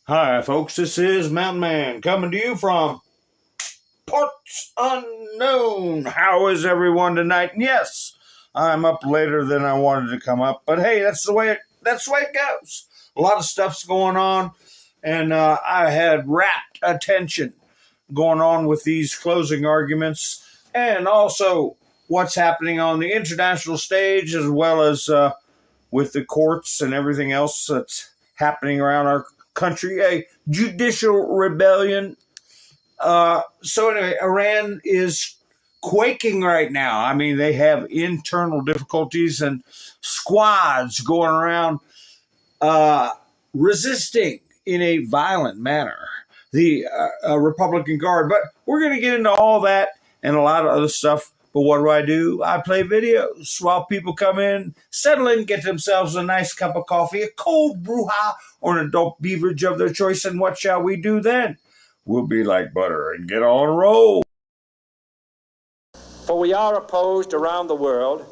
Hi, folks. This is Mountain Man coming to you from parts unknown. How is everyone tonight? And yes, I'm up later than I wanted to come up, but hey, that's the way it goes. A lot of stuff's going on, and I had rapt attention going on with these closing arguments, and also what's happening on the international stage, as well as with the courts and everything else that's happening around our country, a judicial rebellion. So anyway, Iran is quaking right now. I mean, they have internal difficulties and squads going around resisting in a violent manner the Republican Guard. But we're going to get into all that and a lot of other stuff. But what do? I play videos while people come in, settle in, get themselves a nice cup of coffee, a cold bruja, or an adult beverage of their choice. And what shall we do then? We'll be like butter and get on a roll. For we are opposed around the world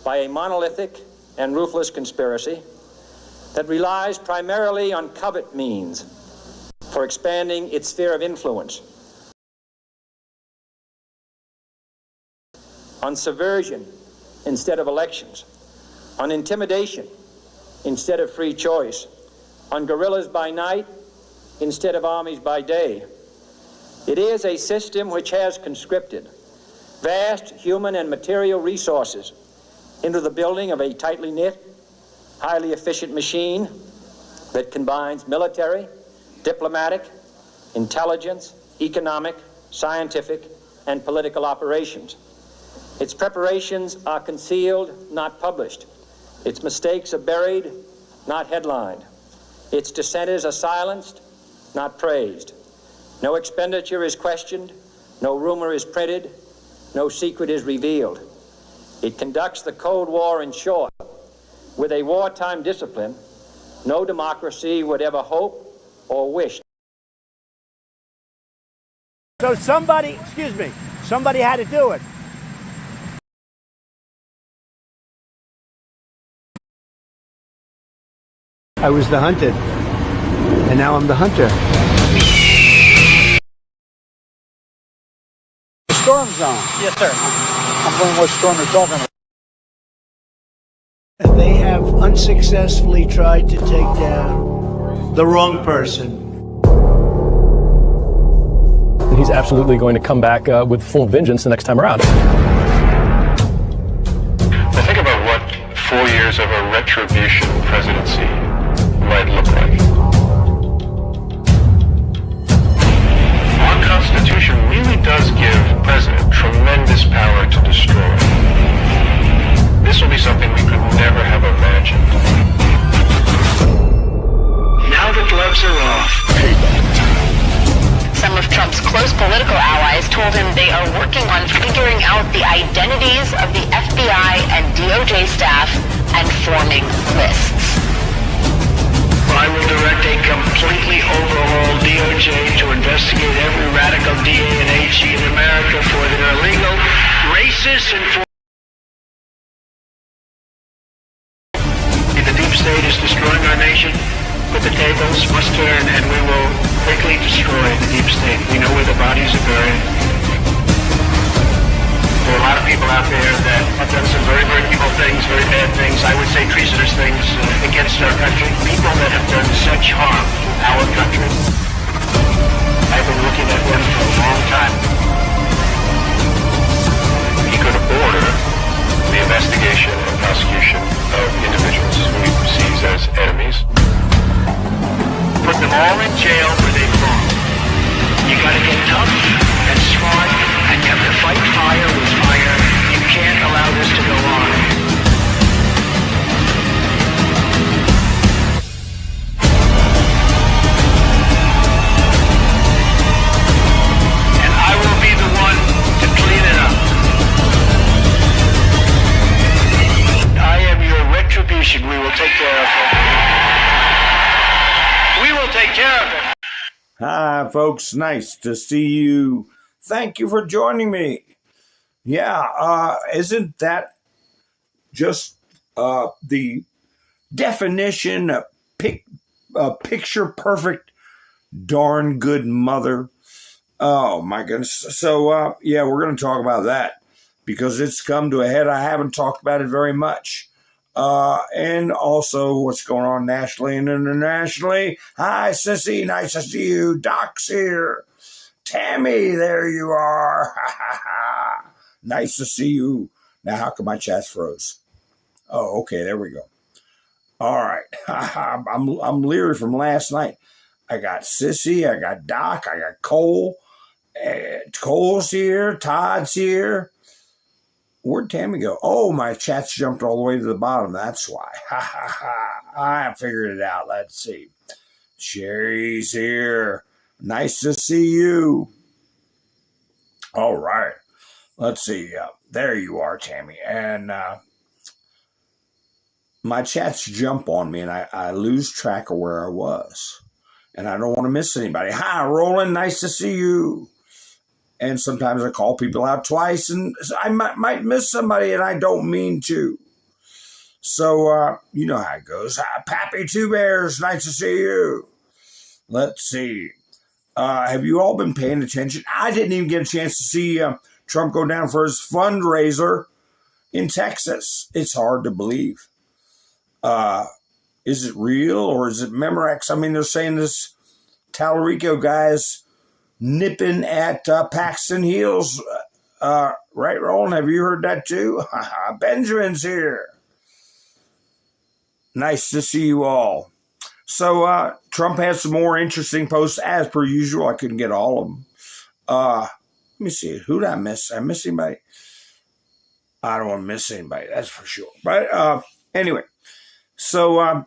by a monolithic and ruthless conspiracy that relies primarily on covert means for expanding its sphere of influence, on subversion instead of elections, on intimidation instead of free choice, on guerrillas by night instead of armies by day. It is a system which has conscripted vast human and material resources into the building of a tightly knit, highly efficient machine that combines military, diplomatic, intelligence, economic, scientific, and political operations. Its preparations are concealed, not published. Its mistakes are buried, not headlined. Its dissenters are silenced, not praised. No expenditure is questioned, no rumor is printed, no secret is revealed. It conducts the Cold War, in short, with a wartime discipline no democracy would ever hope or wish. So somebody had to do it. I was the hunted, and now I'm the hunter. Storm zone. Yes, sir. I'm wondering what storm they're talking about. They have unsuccessfully tried to take down the wrong person. He's absolutely going to come back with full vengeance the next time around. I think about what 4 years of a retribution presidency might look like. Our Constitution really does give the president tremendous power to destroy. This will be something we could never have imagined. Now the gloves are off. Some of Trump's close political allies told him they are working on figuring out the identities of the FBI and DOJ staff and forming lists. I will direct a completely overhauled DOJ to investigate every radical DA and AG in America for their illegal, racist, and for... The deep state is destroying our nation, but the tables must turn and we will quickly destroy the deep state. We know where the bodies are buried. There are a lot of people out there that have done some very, very evil things, very bad things, I would say treasonous things against our country. People that have done such harm to our country. I've been looking at them for a long time. He could order the investigation and prosecution of individuals who he perceives as enemies. Put them all in jail where they belong. You gotta get tough and smart, and you have to fight fire with fire. You can't allow this to go on. And I will be the one to clean it up. I am your retribution. We will take care of it. We will take care of it. Hi, folks. Nice to see you. Thank you for joining me. Yeah, isn't that just the definition, picture perfect darn good mother. Oh, my goodness. So, yeah, we're going to talk about that because it's come to a head. I haven't talked about it very much. And also what's going on nationally and internationally. Hi, Sissy. Nice to see you. Doc's here. Tammy, there you are. Nice to see you. Now, how come my chat froze? Oh, okay. There we go. All right. I'm leery from last night. I got Sissy. I got Doc. I got Cole. Cole's here. Todd's here. Where'd Tammy go? Oh, my chat's jumped all the way to the bottom. That's why. I figured it out. Let's see. Sherry's here. Nice to see you. All right. Let's see. There you are, Tammy. And my chats jump on me, and I lose track of where I was. And I don't want to miss anybody. Hi, Roland. Nice to see you. And sometimes I call people out twice, and I might miss somebody, and I don't mean to. So, you know how it goes. Hi, Pappy Two Bears. Nice to see you. Let's see. Have you all been paying attention? I didn't even get a chance to see Trump go down for his fundraiser in Texas. It's hard to believe. Is it real or is it Memorex? I mean, they're saying this Tallarico guy is nipping at Paxton Hill's. Right, Roland? Have you heard that too? Benjamin's here. Nice to see you all. So Trump has some more interesting posts as per usual. I couldn't get all of them. Let me see. Who did I miss? I miss anybody? I don't want to miss anybody. That's for sure. But anyway, so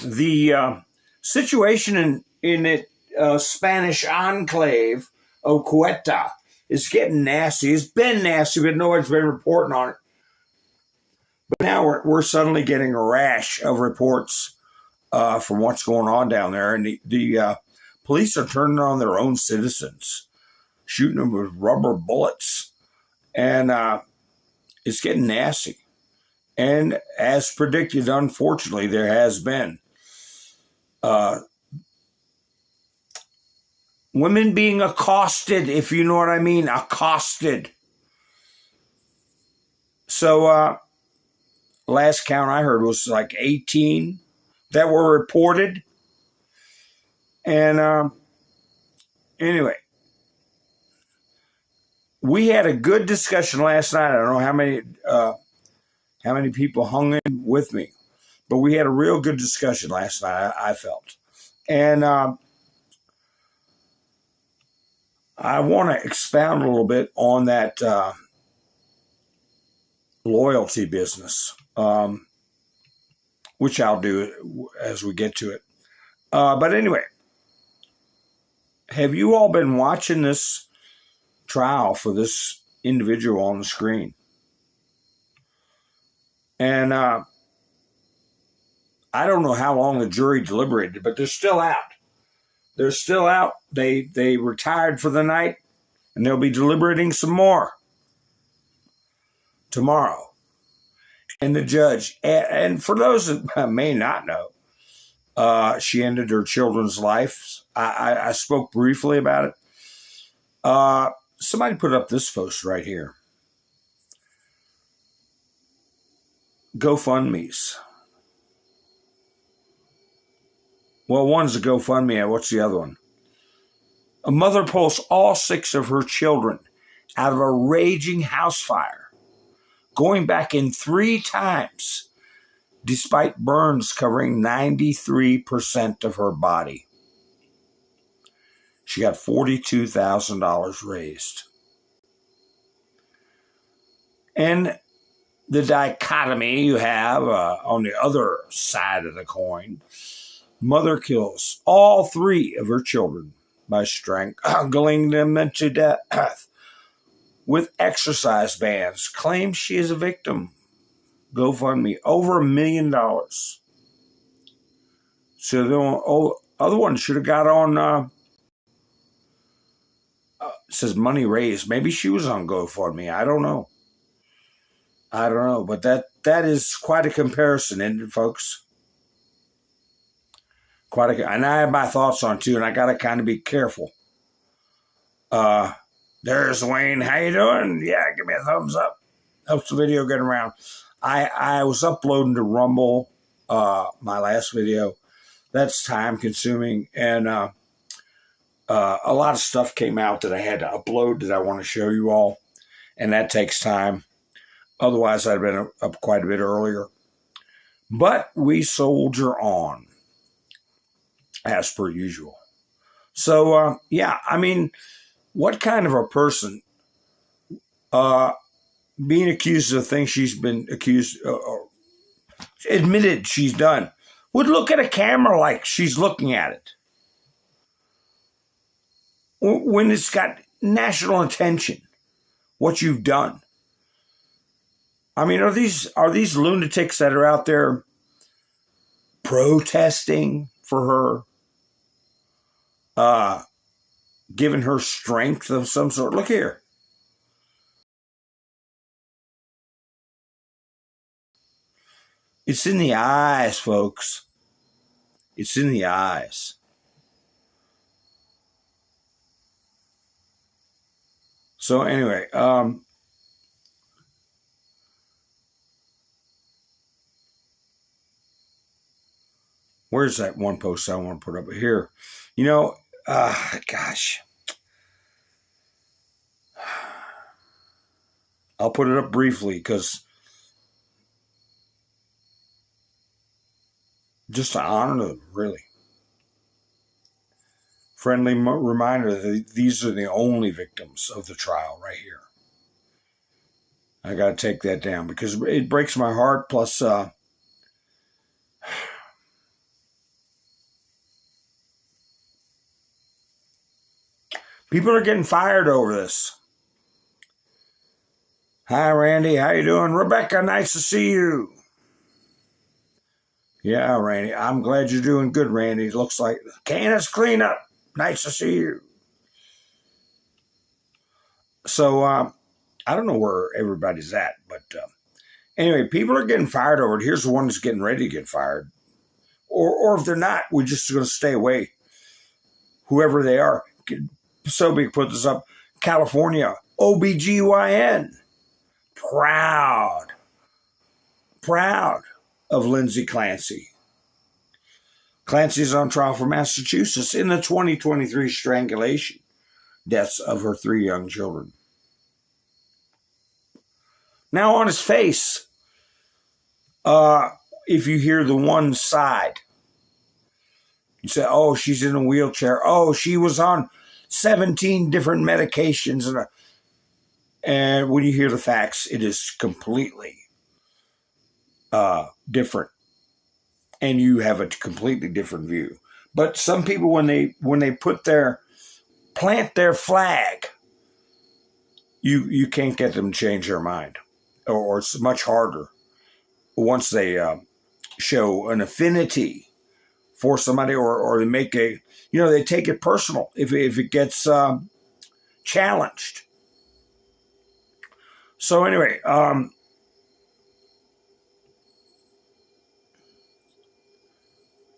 the situation in it Spanish enclave of Ceuta is getting nasty. It's been nasty, but nobody's been reporting on it. But now we're suddenly getting a rash of reports from what's going on down there. And the police are turning on their own citizens, shooting them with rubber bullets. And it's getting nasty. And as predicted, unfortunately, there has been women being accosted, if you know what I mean, accosted. So last count I heard was like 18 that were reported. And anyway, we had a good discussion last night. I don't know how many people hung in with me, but we had a real good discussion last night, I felt. And I want to expound a little bit on that loyalty business, which I'll do as we get to it. But anyway, have you all been watching this trial for this individual on the screen? And I don't know how long the jury deliberated, but they're still out. They're still out. They retired for the night, and they'll be deliberating some more tomorrow. And the judge, and for those that may not know, she ended her children's lives. I spoke briefly about it. Somebody put up this post right here. GoFundMe's. Well, one's a GoFundMe, and what's the other one? A mother pulls all 6 of her children out of a raging house fire, going back in 3 times, despite burns covering 93% of her body. She got $42,000 raised. And the dichotomy you have on the other side of the coin, mother kills all 3 of her children by strangling them to death with exercise bands. Claims she is a victim. GoFundMe, over $1 million. So the other one should have got on, says money raised. Maybe she was on GoFundMe. I don't know. But that is quite a comparison, isn't it, folks? and I have my thoughts on too, and I got to kind of be careful. There's Wayne. How you doing? Yeah, give me a thumbs up. Helps the video get around. I was uploading to Rumble my last video. That's time consuming, and a lot of stuff came out that I had to upload that I want to show you all, and that takes time. Otherwise, I'd have been up quite a bit earlier. But we soldier on, as per usual. So, yeah, I mean, what kind of a person being accused of things she's been accused or admitted she's done would look at a camera like she's looking at it when it's got national attention, what you've done? I mean, are these lunatics that are out there protesting for her, giving her strength of some sort? Look here. It's in the eyes, folks. It's in the eyes. So anyway, where's that one post I want to put up here? You know, gosh. I'll put it up briefly because just to honor them, really. Friendly reminder that these are the only victims of the trial right here. I got to take that down because it breaks my heart. Plus, people are getting fired over this. Hi, Randy. How you doing? Rebecca, nice to see you. Yeah, Randy. I'm glad you're doing good, Randy. It looks like Candace cleanup. Nice to see you. So, I don't know where everybody's at, but anyway, people are getting fired over it. Here's the one that's getting ready to get fired. Or if they're not, we're just going to stay away. Whoever they are. Sobey put this up. California, OBGYN. Proud of Lindsay Clancy. Clancy's on trial for Massachusetts in the 2023 strangulation deaths of her 3 young children. Now on his face, if you hear the one side, you say, oh, she's in a wheelchair. Oh, she was on 17 different medications. And when you hear the facts, it is completely different. And you have a completely different view. But some people, when they plant their flag, you can't get them to change their mind, or it's much harder once they show an affinity for somebody, or they make they take it personal if it gets challenged. So anyway,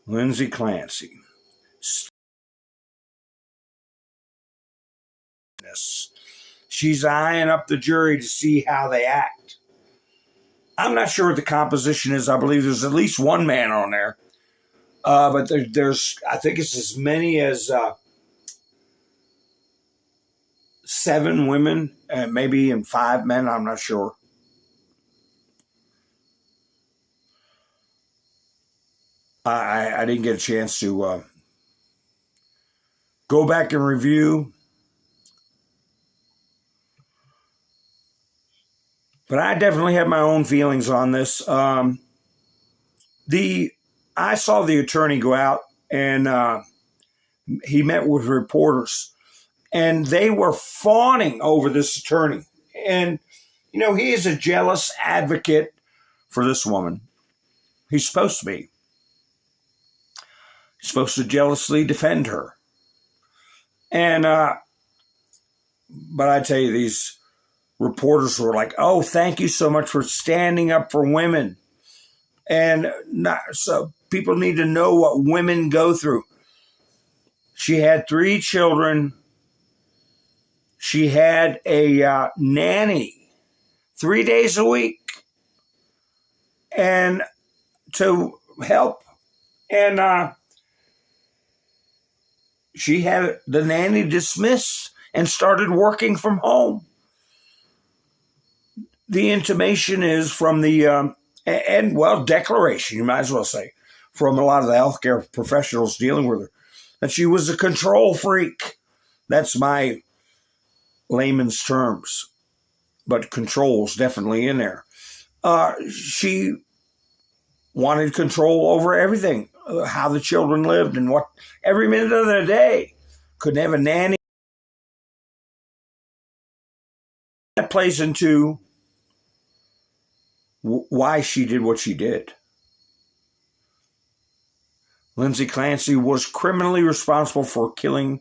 Lindsay Clancy. She's eyeing up the jury to see how they act. I'm not sure what the composition is. I believe there's at least one man on there. But there's, I think it's as many as 7 women, and maybe even 5 men. I'm not sure. I didn't get a chance to go back and review. But I definitely have my own feelings on this. I saw the attorney go out and he met with reporters, and they were fawning over this attorney. And, he is a jealous advocate for this woman. He's supposed to be. He's supposed to jealously defend her. And, but I tell you, these reporters were like, oh, thank you so much for standing up for women. And not so people need to know what women go through. She had 3 children. She had a nanny 3 days a week and to help. And she had the nanny dismissed and started working from home. The intimation is from the, declaration, you might as well say, from a lot of the healthcare professionals dealing with her, that she was a control freak. That's my layman's terms, but control's definitely in there. She wanted control over everything, how the children lived and what every minute of the day. Couldn't have a nanny. That plays into why she did what she did. Lindsay Clancy was criminally responsible for killing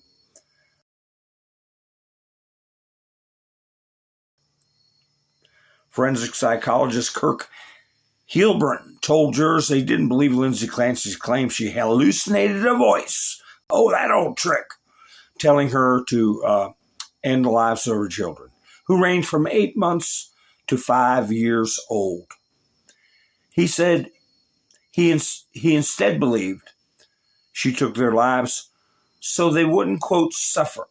forensic psychologist Kirk Heilbrun told jurors they didn't believe Lindsay Clancy's claim she hallucinated a voice. Oh, that old trick. Telling her to end the lives of her children, who ranged from 8 months to 5 years old. He said he instead believed she took their lives so they wouldn't, quote, suffer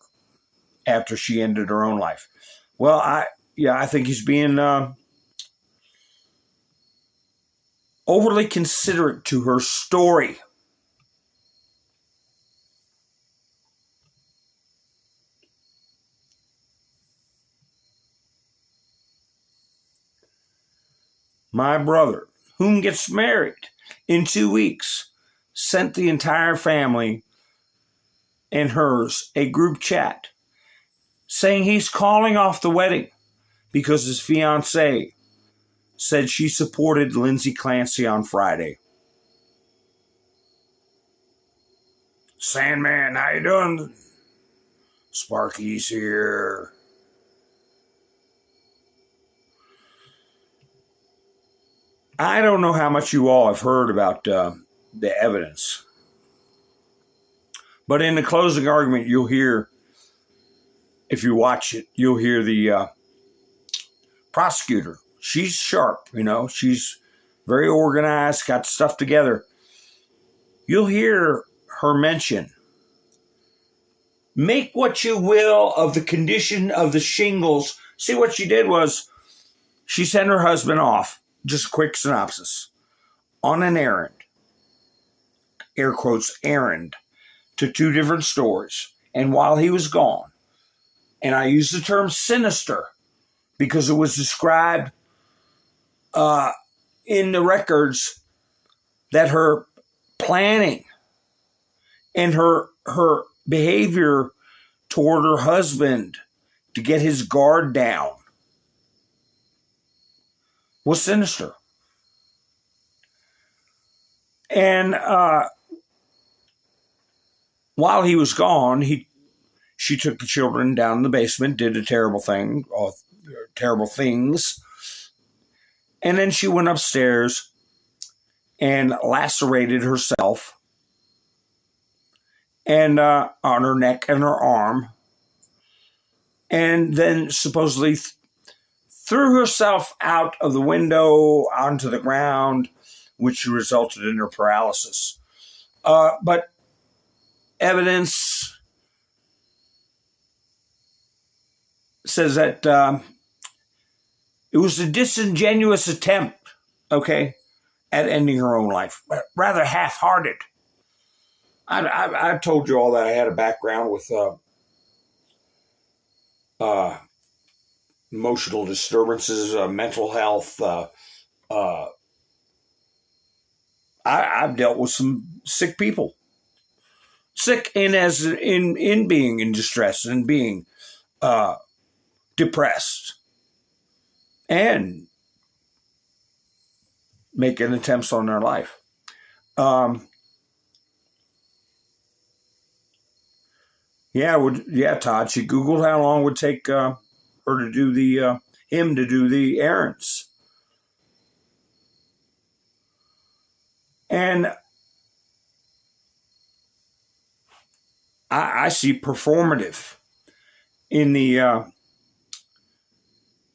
after she ended her own life. Well, I think he's being overly considerate to her story. My brother, whom gets married in 2 weeks, sent the entire family and hers a group chat saying he's calling off the wedding because his fiancée said she supported Lindsay Clancy on Friday. Sandman, how you doing? Sparky's here. I don't know how much you all have heard about the evidence, but in the closing argument, you'll hear, if you watch it, you'll hear the prosecutor. She's sharp, she's very organized, got stuff together. You'll hear her mention, make what you will of the condition of the shingles. See, what she did was she sent her husband off, just a quick synopsis, on an errand, air quotes, errand, to 2 different stores. And while he was gone, and I use the term sinister because it was described in the records that her planning and her behavior toward her husband to get his guard down was sinister. And while he was gone, she took the children down in the basement, did terrible things, and then she went upstairs and lacerated herself and on her neck and her arm, and then supposedly threw herself out of the window onto the ground, which resulted in her paralysis. But evidence says that it was a disingenuous attempt, at ending her own life, rather half-hearted. I told you all that I had a background with emotional disturbances, mental health. I've dealt with some sick people, sick in being in distress and being depressed and making attempts on their life. Todd, she Googled how long it would take her to do him to do the errands. And I see performative in the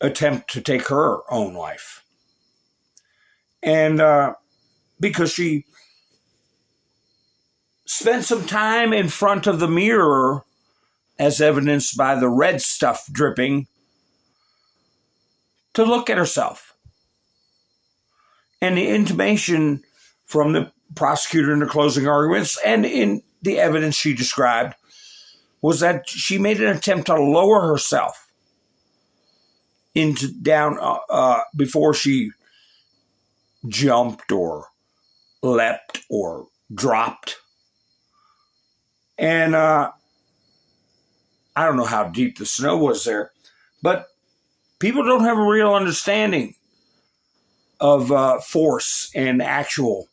attempt to take her own life. And because she spent some time in front of the mirror, as evidenced by the red stuff dripping, to look at herself. And the intimation from the prosecutor in the closing arguments and in the evidence she described was that she made an attempt to lower herself into down before she jumped or leapt or dropped. And I don't know how deep the snow was there, but people don't have a real understanding of force and actual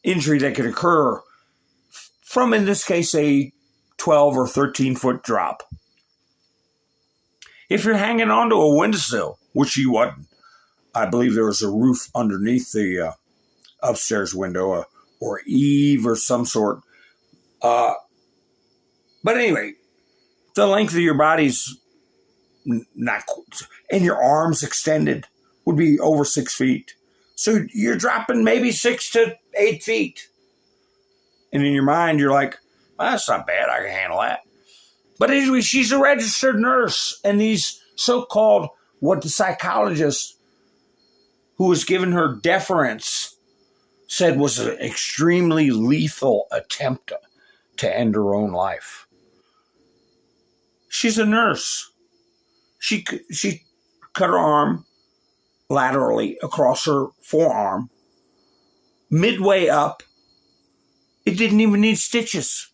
injury that could occur from, in this case, a 12 or 13 foot drop. If you're hanging onto a windowsill, which she wasn't, I believe there was a roof underneath the upstairs window, or eave or some sort. But anyway, the length of your body's not, and your arms extended would be over 6 feet. So you're dropping maybe 6 to 8 feet. And in your mind, you're like, well, that's not bad. I can handle that. But anyway, she's a registered nurse. And these so-called, what the psychologist who was given her deference said was an extremely lethal attempt to end her own life. She's a nurse. She cut her arm laterally across her forearm. Midway up, it didn't even need stitches.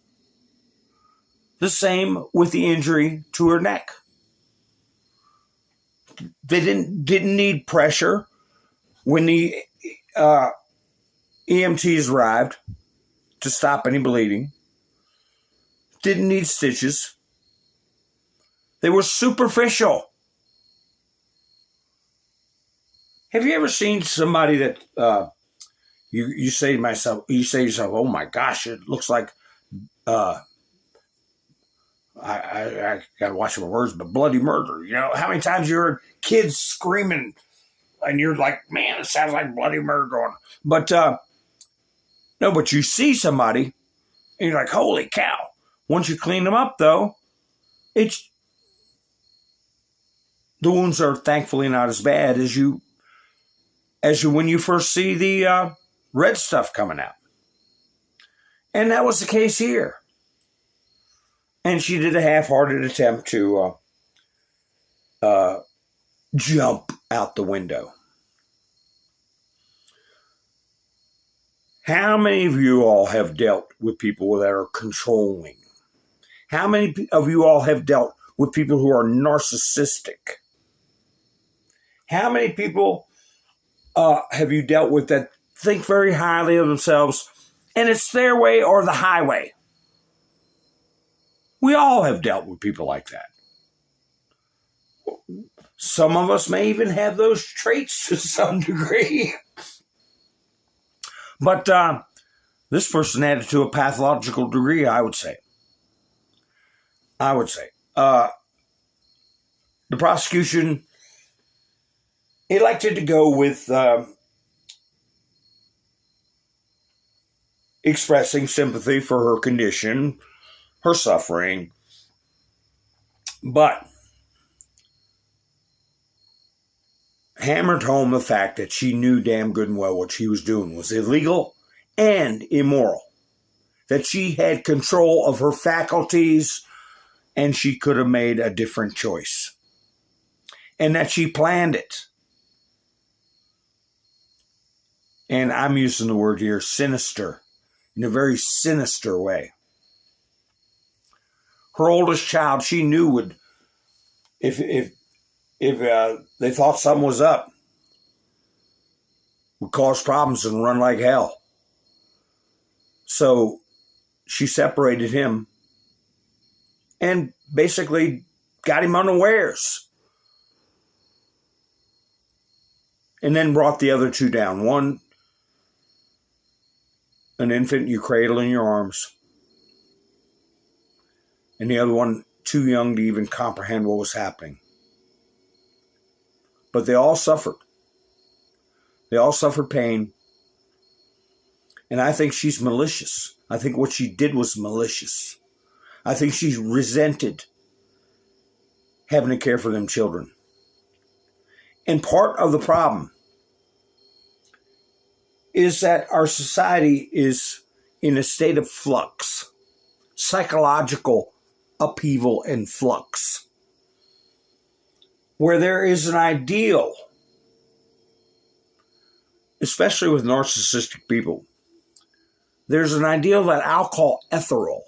The same with the injury to her neck. They didn't need pressure. When the EMTs arrived to stop any bleeding, didn't need stitches. They were superficial. Have you ever seen somebody that you say to yourself, oh my gosh, it looks like I gotta watch my words, but bloody murder. You know, how many times you heard kids screaming and you're like, man, it sounds like bloody murder going on. But no, but you see somebody and you're like, holy cow. Once you clean them up though, the wounds are thankfully not as bad as you when you first see the red stuff coming out. And that was the case here. And she did a half-hearted attempt to jump out the window. How many of you all have dealt with people that are controlling? How many of you all have dealt with people who are narcissistic? How many people have you dealt with that think very highly of themselves, and it's their way or the highway? We all have dealt with people like that. Some of us may even have those traits to some degree. But this person had it to a pathological degree, I would say. The prosecution elected to go with expressing sympathy for her condition, her suffering, but hammered home the fact that she knew damn good and well what she was doing was illegal and immoral, that she had control of her faculties and she could have made a different choice, and that she planned it. And I'm using the word here, sinister, in a very sinister way. Her oldest child, she knew would, if they thought something was up, would cause problems and run like hell. So she separated him and basically got him unawares. And then brought the other two down. One an infant you cradle in your arms, and the other one too young to even comprehend what was happening. But they all suffered. They all suffered pain. And I think she's malicious. I think what she did was malicious. I think she resented having to care for them children. And part of the problem is that our society is in a state of flux, psychological upheaval and flux, where there is an ideal, especially with narcissistic people, there's an ideal that I'll call ethereal.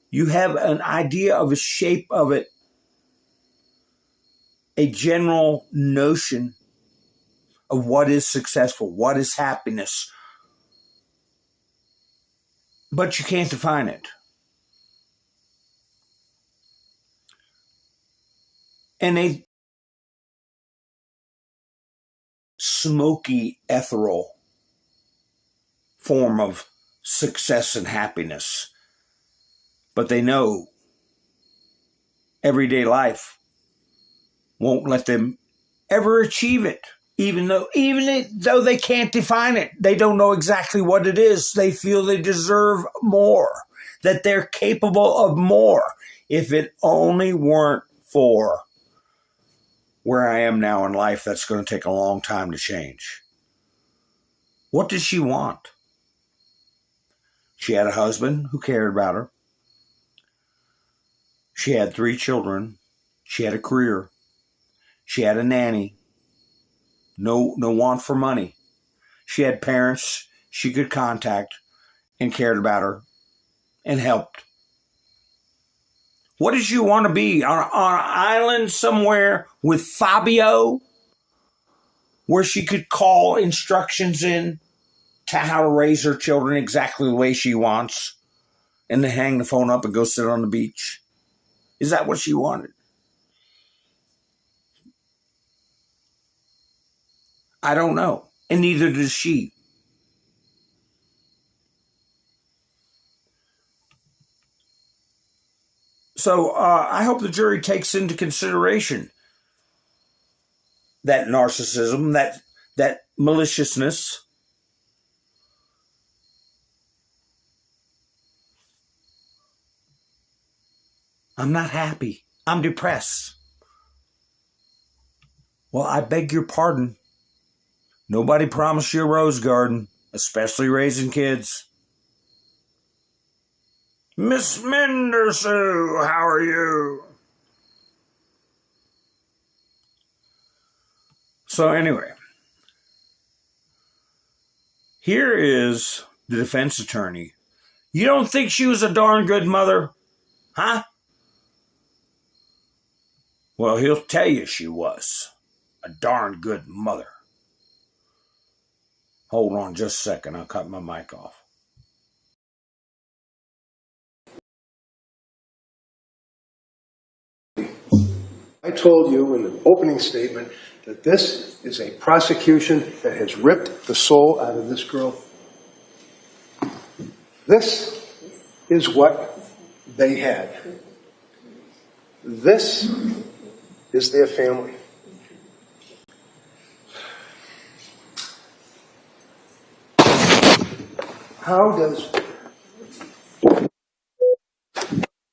You have an idea of a shape of it, a general notion of what is successful, what is happiness, but you can't define it. And a smoky, ethereal form of success and happiness. But they know everyday life won't let them ever achieve it. Even though they can't define it, they don't know exactly what it is. They feel they deserve more, that they're capable of more. If it only weren't for where I am now in life, that's going to take a long time to change. What does she want? She had a husband who cared about her. She had 3 children. She had a career. She had a nanny. No want for money. She had parents she could contact and cared about her and helped. What does she want to be? On an island somewhere with Fabio, where she could call instructions in to how to raise her children exactly the way she wants, and then hang the phone up and go sit on the beach? Is that what she wanted? I don't know. And neither does she. So I hope the jury takes into consideration that narcissism, that maliciousness. I'm not happy. I'm depressed. Well, I beg your pardon. Nobody promised you a rose garden, especially raising kids. Miss Mendersu, how are you? So anyway, here is the defense attorney. You don't think she was a darn good mother? Huh? Well, he'll tell you she was a darn good mother. Hold on just a second. I'll cut my mic off. I told you in the opening statement that this is a prosecution that has ripped the soul out of this girl. This is what they had. This is their family. How does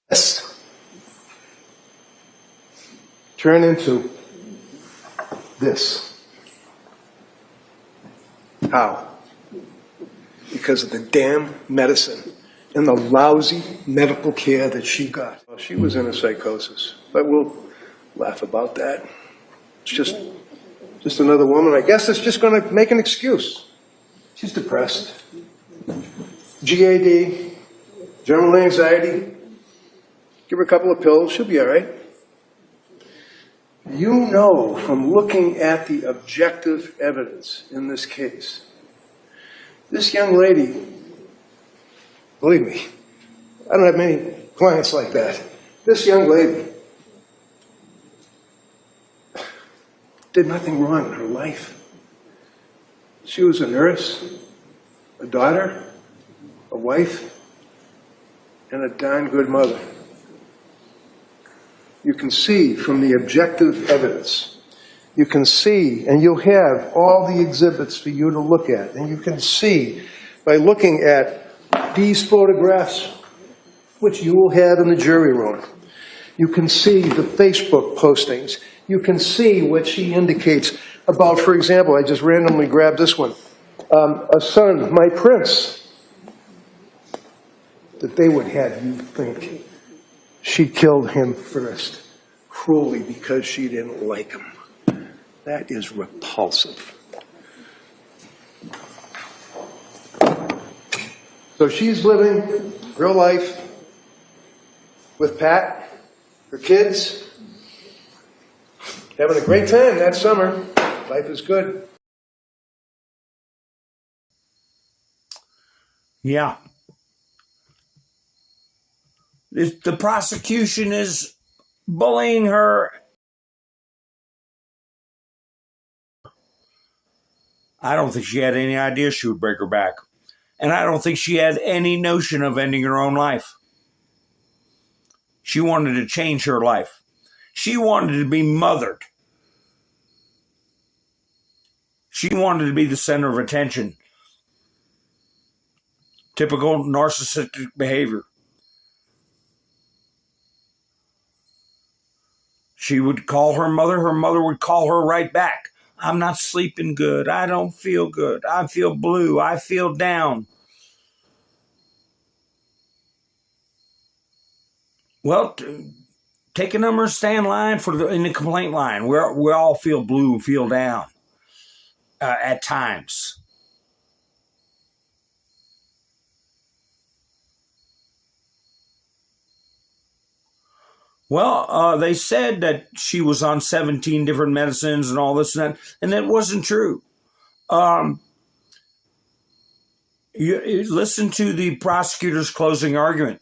this turn into this? How? Because of the damn medicine and the lousy medical care that she got. Well, she was in a psychosis, but we'll laugh about that. It's just another woman. I guess it's just going to make an excuse. She's depressed. GAD, general anxiety. Give her a couple of pills, she'll be all right. You know from looking at the objective evidence in this case, this young lady, believe me, I don't have many clients like that. This young lady did nothing wrong in her life. She was a nurse, a a daughter, a wife, and a darn good mother. You can see from the objective evidence, you can see, and you'll have all the exhibits for you to look at, and you can see by looking at these photographs, which you will have in the jury room. You can see the Facebook postings. You can see what she indicates about, for example, I just randomly grabbed this one, a son, my prince, that they would have you think she killed him first, cruelly, because she didn't like him. That is repulsive. So she's living real life with Pat, her kids, having a great time that summer. Life is good. Yeah. The prosecution is bullying her. I don't think she had any idea she would break her back. And I don't think she had any notion of ending her own life. She wanted to change her life. She wanted to be mothered. She wanted to be the center of attention. Typical narcissistic behavior. She would call her mother would call her right back. I'm not sleeping good. I don't feel good. I feel blue. I feel down. Well, take a number and stay in line in the complaint line. We all feel blue, feel down at times. Well, they said that she was on 17 different medicines and all this and that wasn't true. You listen to the prosecutor's closing argument.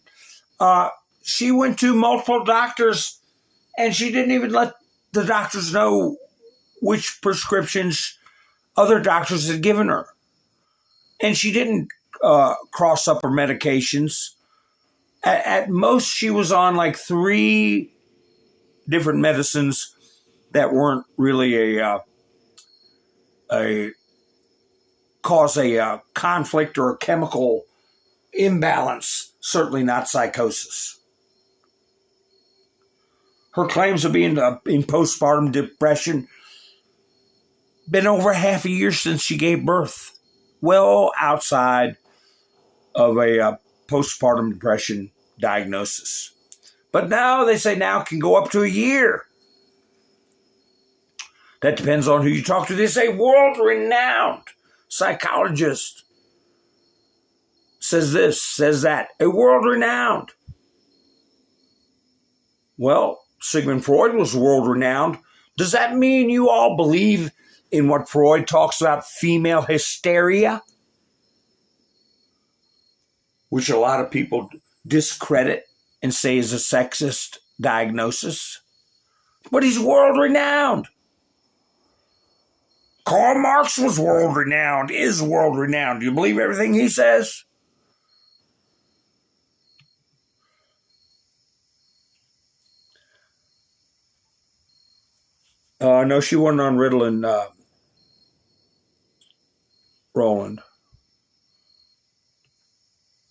She went to multiple doctors, and she didn't even let the doctors know which prescriptions other doctors had given her. And she didn't cross up her medications. At most, she was on like 3 different medicines that weren't really cause a conflict or a chemical imbalance. Certainly not psychosis. Her claims of being in postpartum depression been over half a year since she gave birth. Well outside of a postpartum depression diagnosis. But now they say now can go up to a year. That depends on who you talk to. They say world-renowned psychologist says this, says that. A world-renowned. Well, Sigmund Freud was world-renowned. Does that mean you all believe in what Freud talks about, female hysteria? Which a lot of people discredit and say is a sexist diagnosis. But he's world-renowned. Karl Marx was world-renowned, is world-renowned. Do you believe everything he says? No, she wasn't on Ritalin, Roland.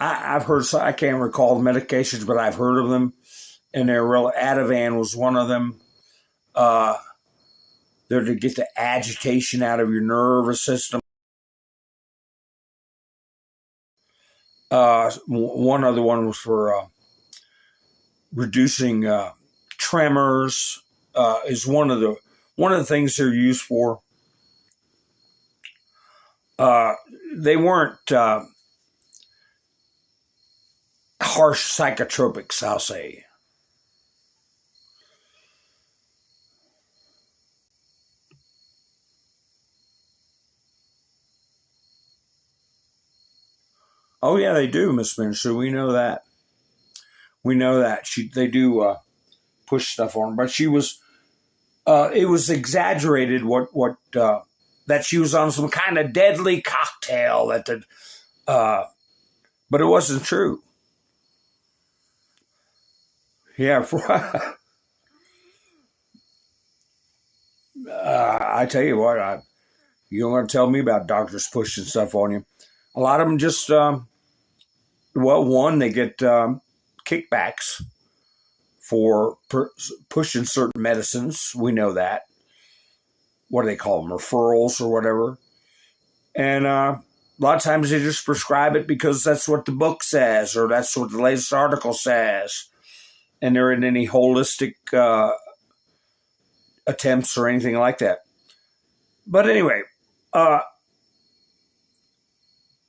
I've heard, I can't recall the medications, but I've heard of them. And they're real, Ativan was one of them. They're to get the agitation out of your nervous system. One other one was for reducing tremors. Is one of the things they're used for. They weren't harsh psychotropics, I'll say. Oh yeah, they do, Miss Minister. We know that. We know that they do push stuff on her, but she was. It was exaggerated that she was on some kind of deadly cocktail that the But it wasn't true. Yeah. I tell you what, you don't want to tell me about doctors pushing stuff on you. A lot of them just, one, they get kickbacks for pushing certain medicines. We know that. What do they call them? Referrals or whatever. And a lot of times they just prescribe it because that's what the book says or that's what the latest article says. And there aren't any holistic attempts or anything like that. But anyway,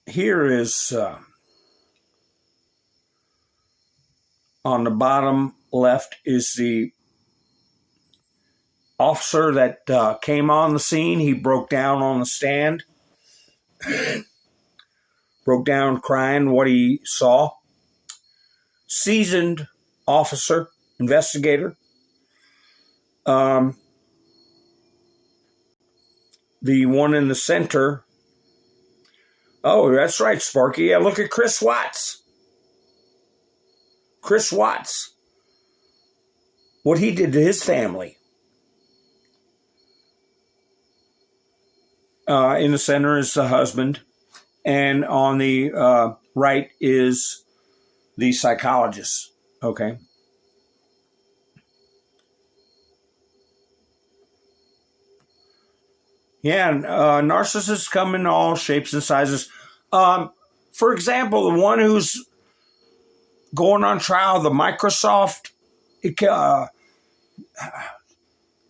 here is on the bottom left is the officer that came on the scene. He broke down on the stand, broke down crying what he saw. Seasoned officer, investigator. The one in the center. Oh, that's right, Sparky. Yeah, look at Chris Watts. Chris Watts. What he did to his family. In the center is the husband. And on the right is the psychologist. Okay. Yeah, narcissists come in all shapes and sizes. For example, the one who's going on trial, the Microsoft, the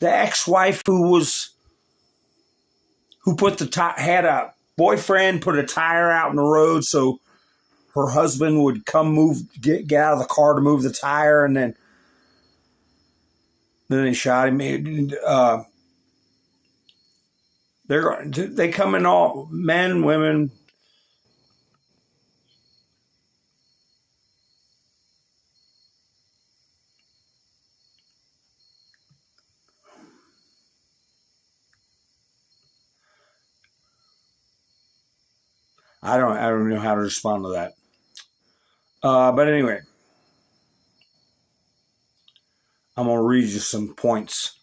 ex-wife who put had a boyfriend put a tire out in the road so her husband would come get out of the car to move the tire, and then they shot him. They come in all men, women. I don't know how to respond to that. But anyway, I'm going to read you some points.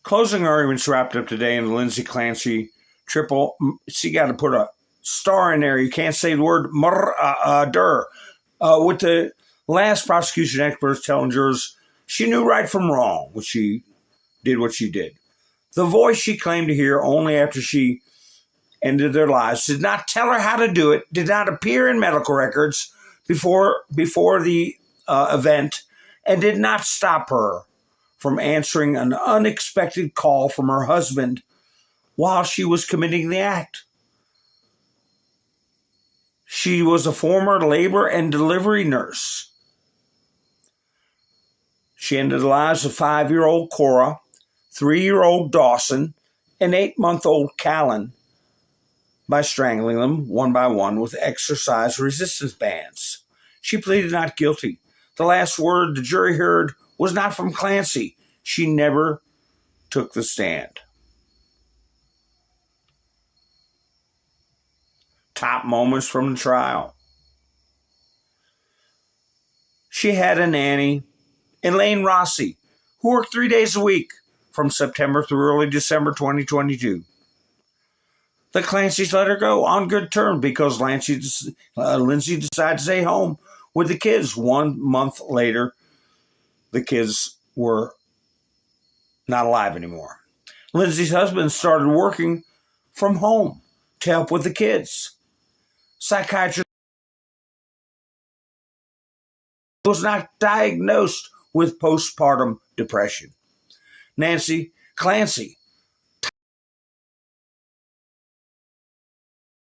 Closing arguments wrapped up today in the Lindsay Clancy triple. She got to put a star in there. You can't say the word murder. With the last prosecution experts telling jurors she knew right from wrong when she did what she did. The voice she claimed to hear only after she ended their lives did not tell her how to do it, did not appear in medical records before the event, and did not stop her from answering an unexpected call from her husband while she was committing the act. She was a former labor and delivery nurse. She ended the lives of 5-year-old Cora, 3-year-old Dawson, and 8-month-old Callan by strangling them one by one with exercise resistance bands. She pleaded not guilty. The last word the jury heard was not from Clancy. She never took the stand. Top moments from the trial. She had a nanny, Elaine Rossi, who worked 3 days a week from September through early December 2022. The Clancys let her go on good terms because Lindsay decided to stay home with the kids. 1 month later, the kids were not alive anymore. Lindsay's husband started working from home to help with the kids. Psychiatrist was not diagnosed with postpartum depression. Nancy Clancy,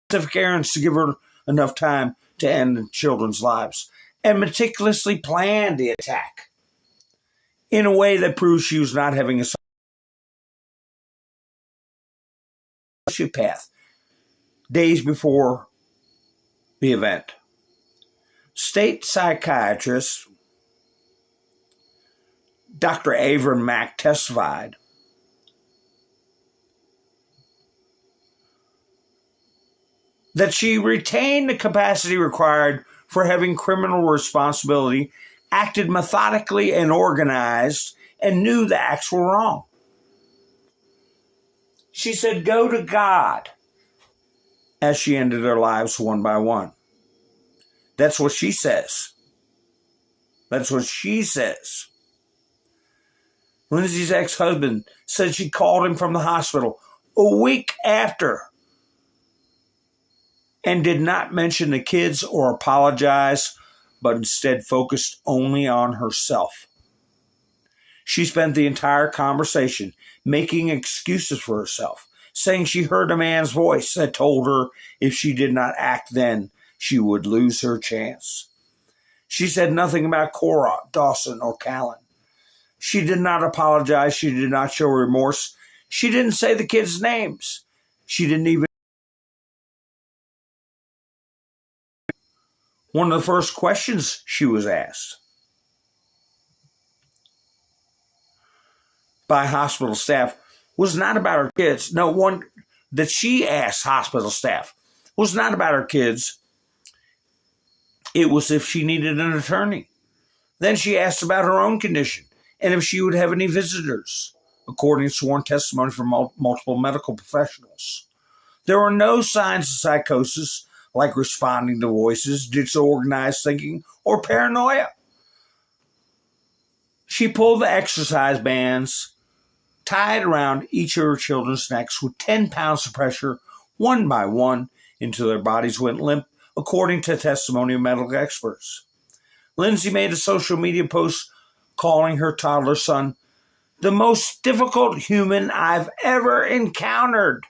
specific errands to give her enough time to end the children's lives, and meticulously planned the attack in a way that proves she was not having a sociopath days before the event. State psychiatrists Dr. Avram Mack testified that she retained the capacity required for having criminal responsibility, acted methodically and organized, and knew the acts were wrong. She said, "Go to God," as she ended their lives one by one. That's what she says. That's what she says. Lindsay's ex-husband said she called him from the hospital a week after and did not mention the kids or apologize, but instead focused only on herself. She spent the entire conversation making excuses for herself, saying she heard a man's voice that told her if she did not act then, she would lose her chance. She said nothing about Cora, Dawson, or Callan. She did not apologize. She did not show remorse. She didn't say the kids' names. She didn't even. One of the first questions she was asked by hospital staff was not about her kids. No, one that she asked hospital staff was not about her kids. It was if she needed an attorney. Then she asked about her own condition and if she would have any visitors, according to sworn testimony from multiple medical professionals. There were no signs of psychosis, like responding to voices, disorganized thinking, or paranoia. She pulled the exercise bands tied around each of her children's necks with 10 pounds of pressure, one by one, until their bodies went limp, according to testimony of medical experts. Lindsay made a social media post calling her toddler son the most difficult human I've ever encountered.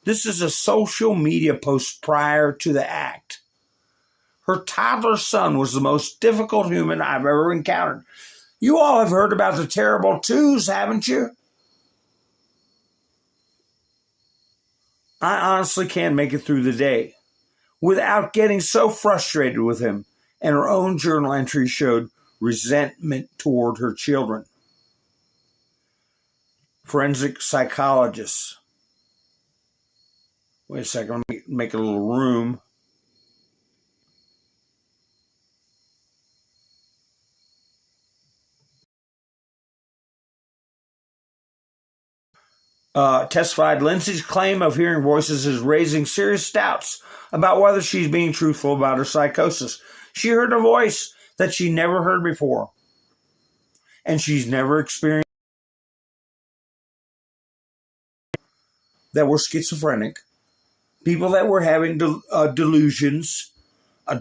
This is a social media post prior to the act. Her toddler son was the most difficult human I've ever encountered. You all have heard about the terrible twos, haven't you? I honestly can't make it through the day without getting so frustrated with him, and her own journal entry showed resentment toward her children. Forensic psychologists. Wait a second, let me make a little room. Testified Lindsay's claim of hearing voices is raising serious doubts about whether she's being truthful about her psychosis. She heard a voice that she never heard before, and she's never experienced that were schizophrenic, people that were having delusions of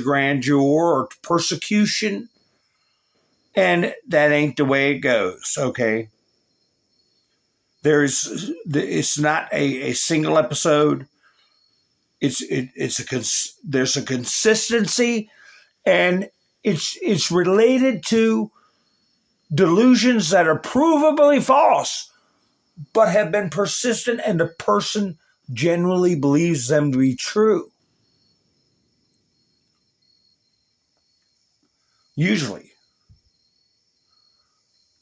grandeur or persecution, and that ain't the way it goes, okay? It's not a single episode. There's a consistency, and it's related to delusions that are provably false, but have been persistent, and the person genuinely believes them to be true. Usually,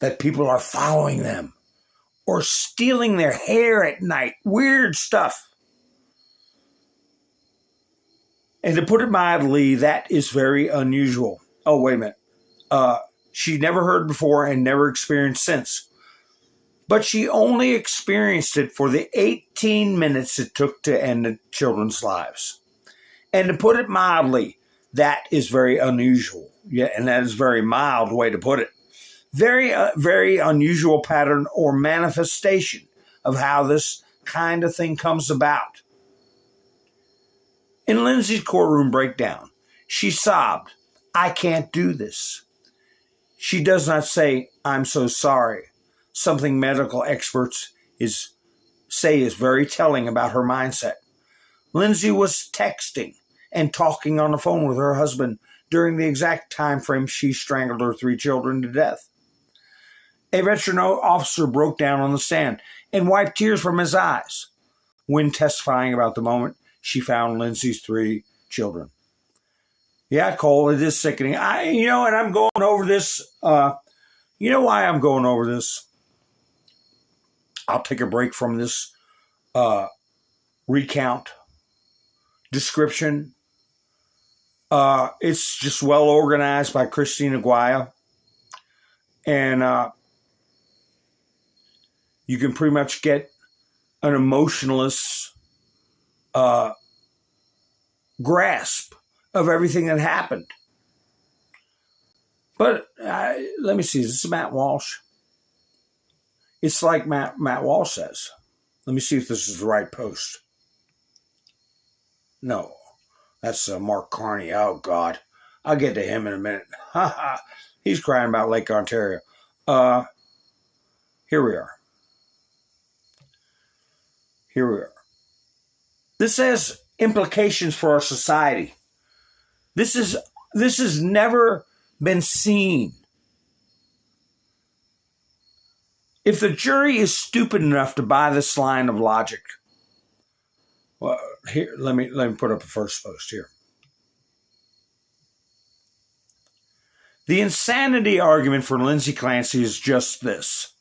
that people are following them or stealing their hair at night. Weird stuff. And to put it mildly, that is very unusual. Oh, wait a minute. She never heard before and never experienced since. But she only experienced it for the 18 minutes it took to end the children's lives. And to put it mildly, that is very unusual. Yeah, and that is a very mild way to put it. Very unusual pattern or manifestation of how this kind of thing comes about. In Lindsay's courtroom breakdown, she sobbed, "I can't do this." She does not say, "I'm so sorry," something medical experts say is very telling about her mindset. Lindsay was texting and talking on the phone with her husband during the exact time frame she strangled her 3 children to death. A veteran officer broke down on the stand and wiped tears from his eyes when testifying about the moment she found Lindsay's 3 children. Yeah, Cole, it is sickening. And I'm going over this You know why I'm going over this? I'll take a break from this recount description. It's just well organized by Christina Guaya. And you can pretty much get an emotionless grasp of everything that happened. But let me see. Is this Matt Walsh? It's like Matt Walsh says. Let me see if this is the right post. No, that's Mark Carney. Oh, God. I'll get to him in a minute. He's crying about Lake Ontario. Here we are. This has implications for our society. This has never been seen. If the jury is stupid enough to buy this line of logic, well, here, let me put up the first post here. The insanity argument for Lindsay Clancy is just this.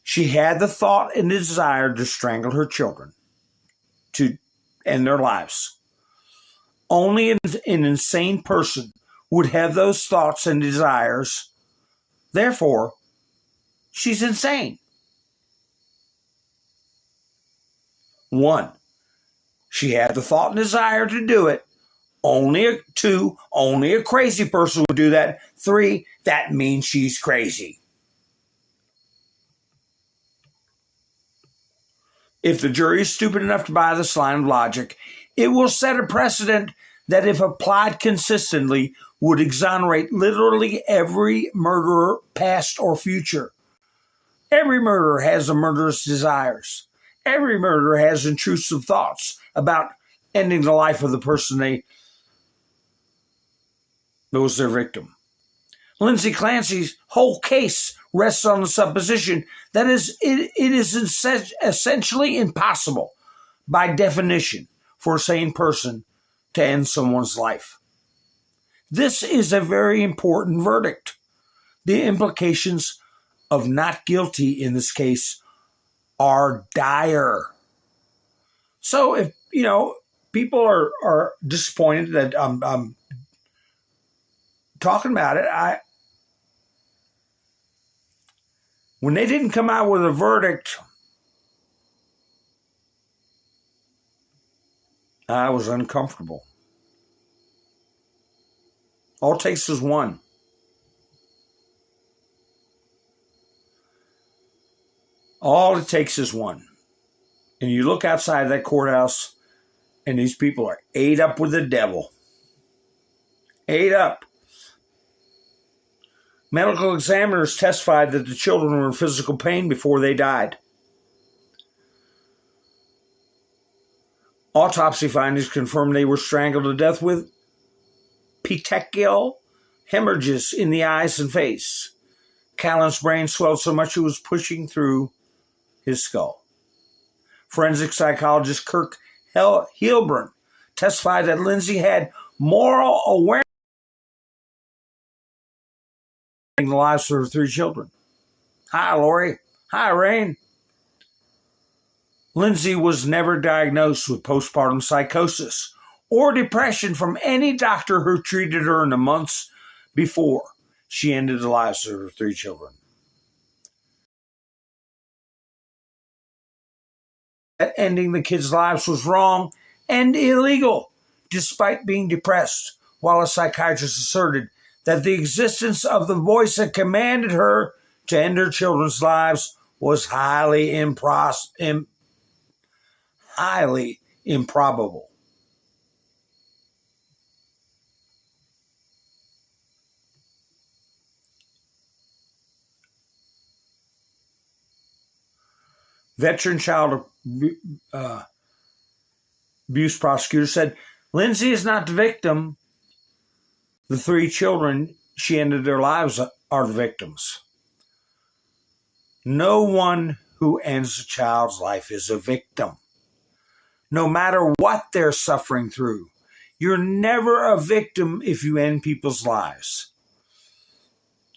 She had the thought and desire to strangle her children, to end their lives. Only an insane person would have those thoughts and desires. Therefore, she's insane. 1, she had the thought and desire to do it. Only a crazy person would do that. 3, that means she's crazy. If the jury is stupid enough to buy this line of logic, it will set a precedent that, if applied consistently, would exonerate literally every murderer, past or future. Every murderer has a murderous desires. Every murderer has intrusive thoughts about ending the life of the person that was their victim. Lindsay Clancy's whole case rests on the supposition that it is essentially impossible, by definition, for a sane person to end someone's life. This is a very important verdict. The implications of not guilty in this case are dire. So if, people are disappointed that I'm talking about it, when they didn't come out with a verdict, I was uncomfortable. All it takes is one. All it takes is one. And you look outside that courthouse, and these people are ate up with the devil. Ate up. Medical examiners testified that the children were in physical pain before they died. Autopsy findings confirmed they were strangled to death with petechial hemorrhages in the eyes and face. Callan's brain swelled so much it was pushing through his skull. Forensic psychologist Kirk Hilburn testified that Lindsay had moral awareness of the lives of her 3 children. Hi, Lori. Hi, Rain. Lindsay was never diagnosed with postpartum psychosis or depression from any doctor who treated her in the months before she ended the lives of her 3 children. That ending the kids' lives was wrong and illegal, despite being depressed, while a psychiatrist asserted that the existence of the voice that commanded her to end her children's lives was highly improbable. Veteran child abuse prosecutor said, Lindsay is not the victim. The 3 children she ended their lives are the victims. No one who ends a child's life is a victim. No matter what they're suffering through, you're never a victim if you end people's lives.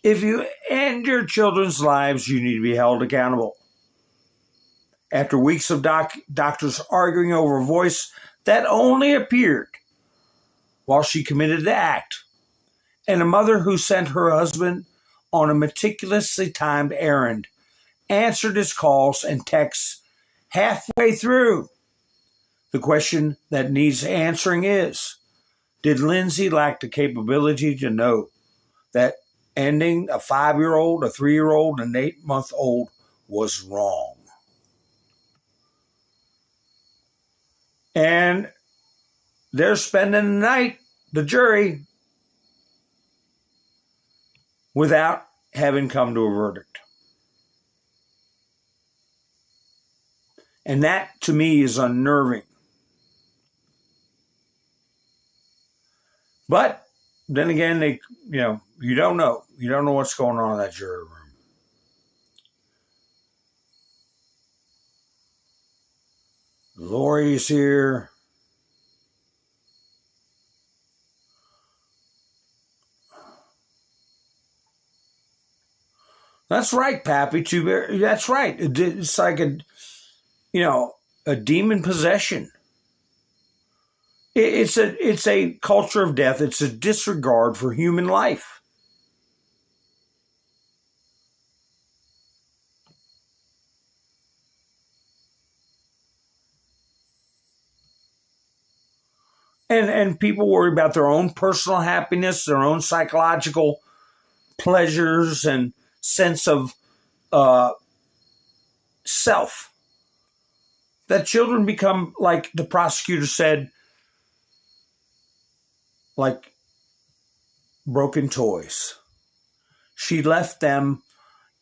If you end your children's lives, you need to be held accountable. After weeks of doctors arguing over a voice that only appeared while she committed the act, and a mother who sent her husband on a meticulously timed errand answered his calls and texts halfway through. The question that needs answering is, did Lindsay lack the capability to know that ending a 5-year-old, a 3-year-old, and an 8-month-old was wrong? And they're spending the night, the jury, without having come to a verdict. And that, to me, is unnerving. But then again, you don't know. You don't know what's going on in that jury room. Lori's here. That's right, Pappy. That's right. It's like a demon possession. It's a culture of death. It's a disregard for human life. And people worry about their own personal happiness, their own psychological pleasures and sense of self. That children become, like the prosecutor said, like broken toys. She left them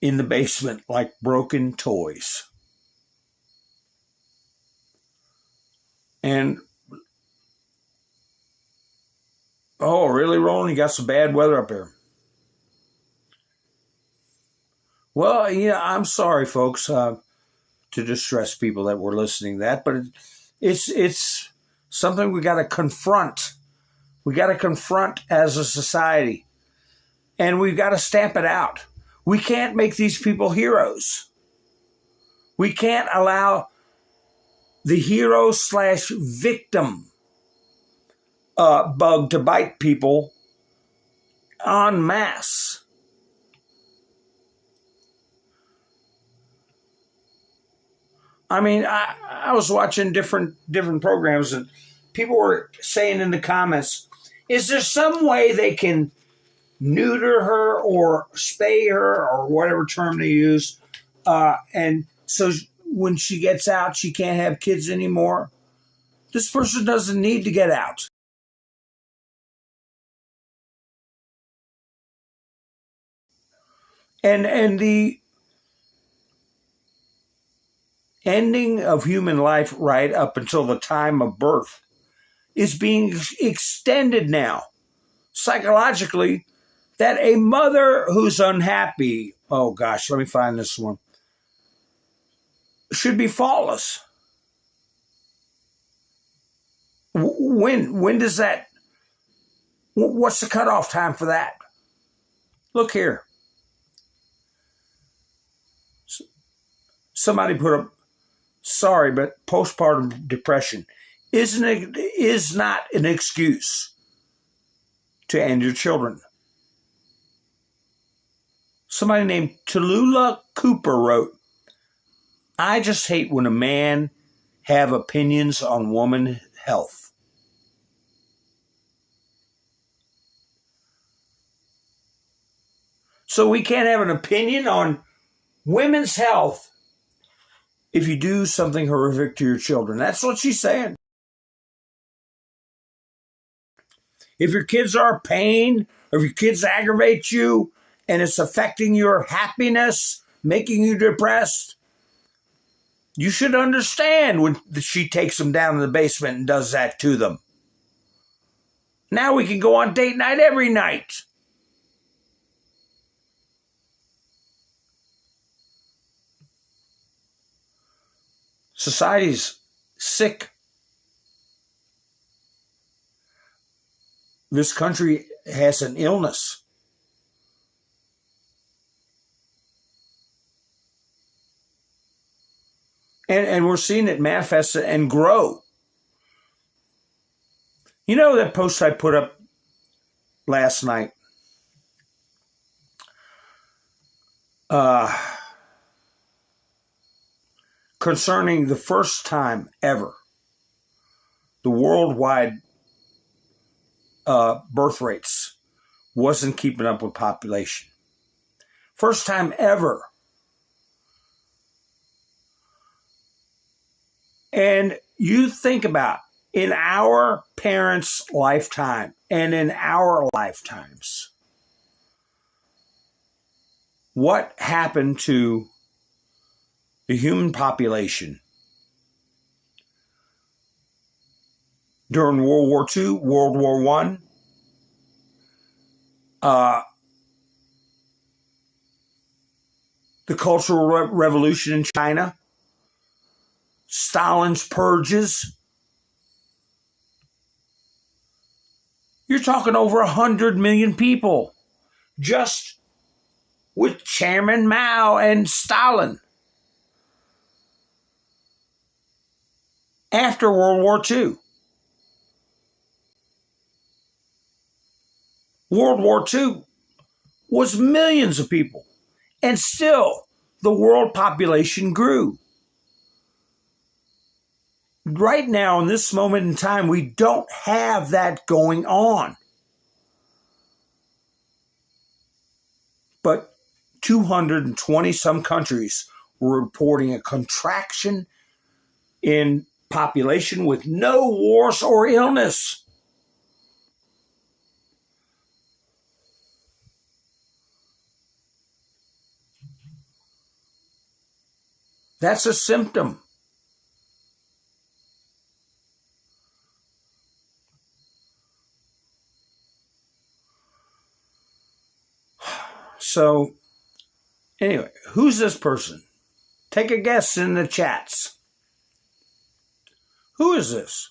in the basement like broken toys. And, oh, really, Roland? You got some bad weather up here. Well, I'm sorry, folks, to distress people that were listening to that, but it's something we got to confront. We got to confront as a society, and we've got to stamp it out. We can't make these people heroes. We can't allow the hero/victim bug to bite people en masse. I mean, I was watching different programs, and people were saying in the comments, is there some way they can neuter her or spay her or whatever term they use, and so when she gets out, she can't have kids anymore? This person doesn't need to get out. And the ending of human life right up until the time of birth is being extended now psychologically, that a mother who's unhappy, oh gosh, let me find this one, should be faultless. When does that, what's the cutoff time for that? Look here. Somebody put up, sorry, but postpartum depression is not an excuse to end your children. Somebody named Tallulah Cooper wrote, I just hate when a man have opinions on woman health. So we can't have an opinion on women's health if you do something horrific to your children. That's what she's saying. If your kids are in pain, or if your kids aggravate you, and it's affecting your happiness, making you depressed, you should understand when she takes them down in the basement and does that to them. Now we can go on date night every night. Society's sick. This country has an illness. And we're seeing it manifest and grow. You know that post I put up last night? Concerning the first time ever, the worldwide birth rates wasn't keeping up with population. First time ever. And you think about in our parents' lifetime and in our lifetimes, what happened to the human population during World War II, World War I, the Cultural Revolution in China, Stalin's purges. You're talking over 100 million people just with Chairman Mao and Stalin. After World War II. World War II was millions of people, and still the world population grew. Right now, in this moment in time, we don't have that going on. But 220 some countries were reporting a contraction in population with no wars or illness. That's a symptom. So, anyway, who's this person? Take a guess in the chats. Who is this?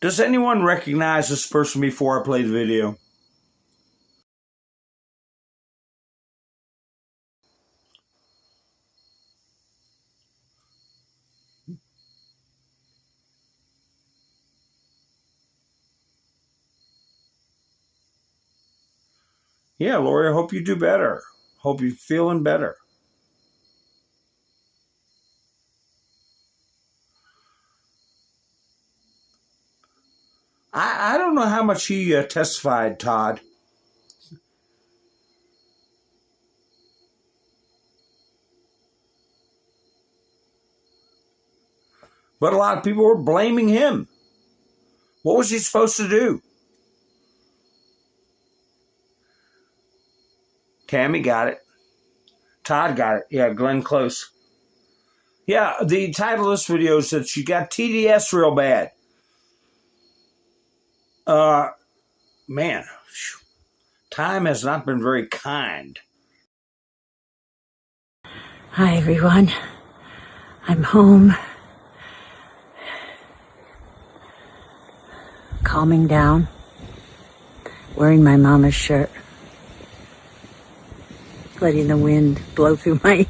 Does anyone recognize this person before I play the video? Yeah, Lori, I hope you do better. Hope you're feeling better. I don't know how much he testified, Todd. But a lot of people were blaming him. What was he supposed to do? Tammy got it. Todd got it. Yeah, Glenn Close. Yeah, the title of this video is that she got TDS real bad. Man, time has not been very kind. Hi, everyone. I'm home. Calming down. Wearing my mama's shirt. Letting the wind blow through my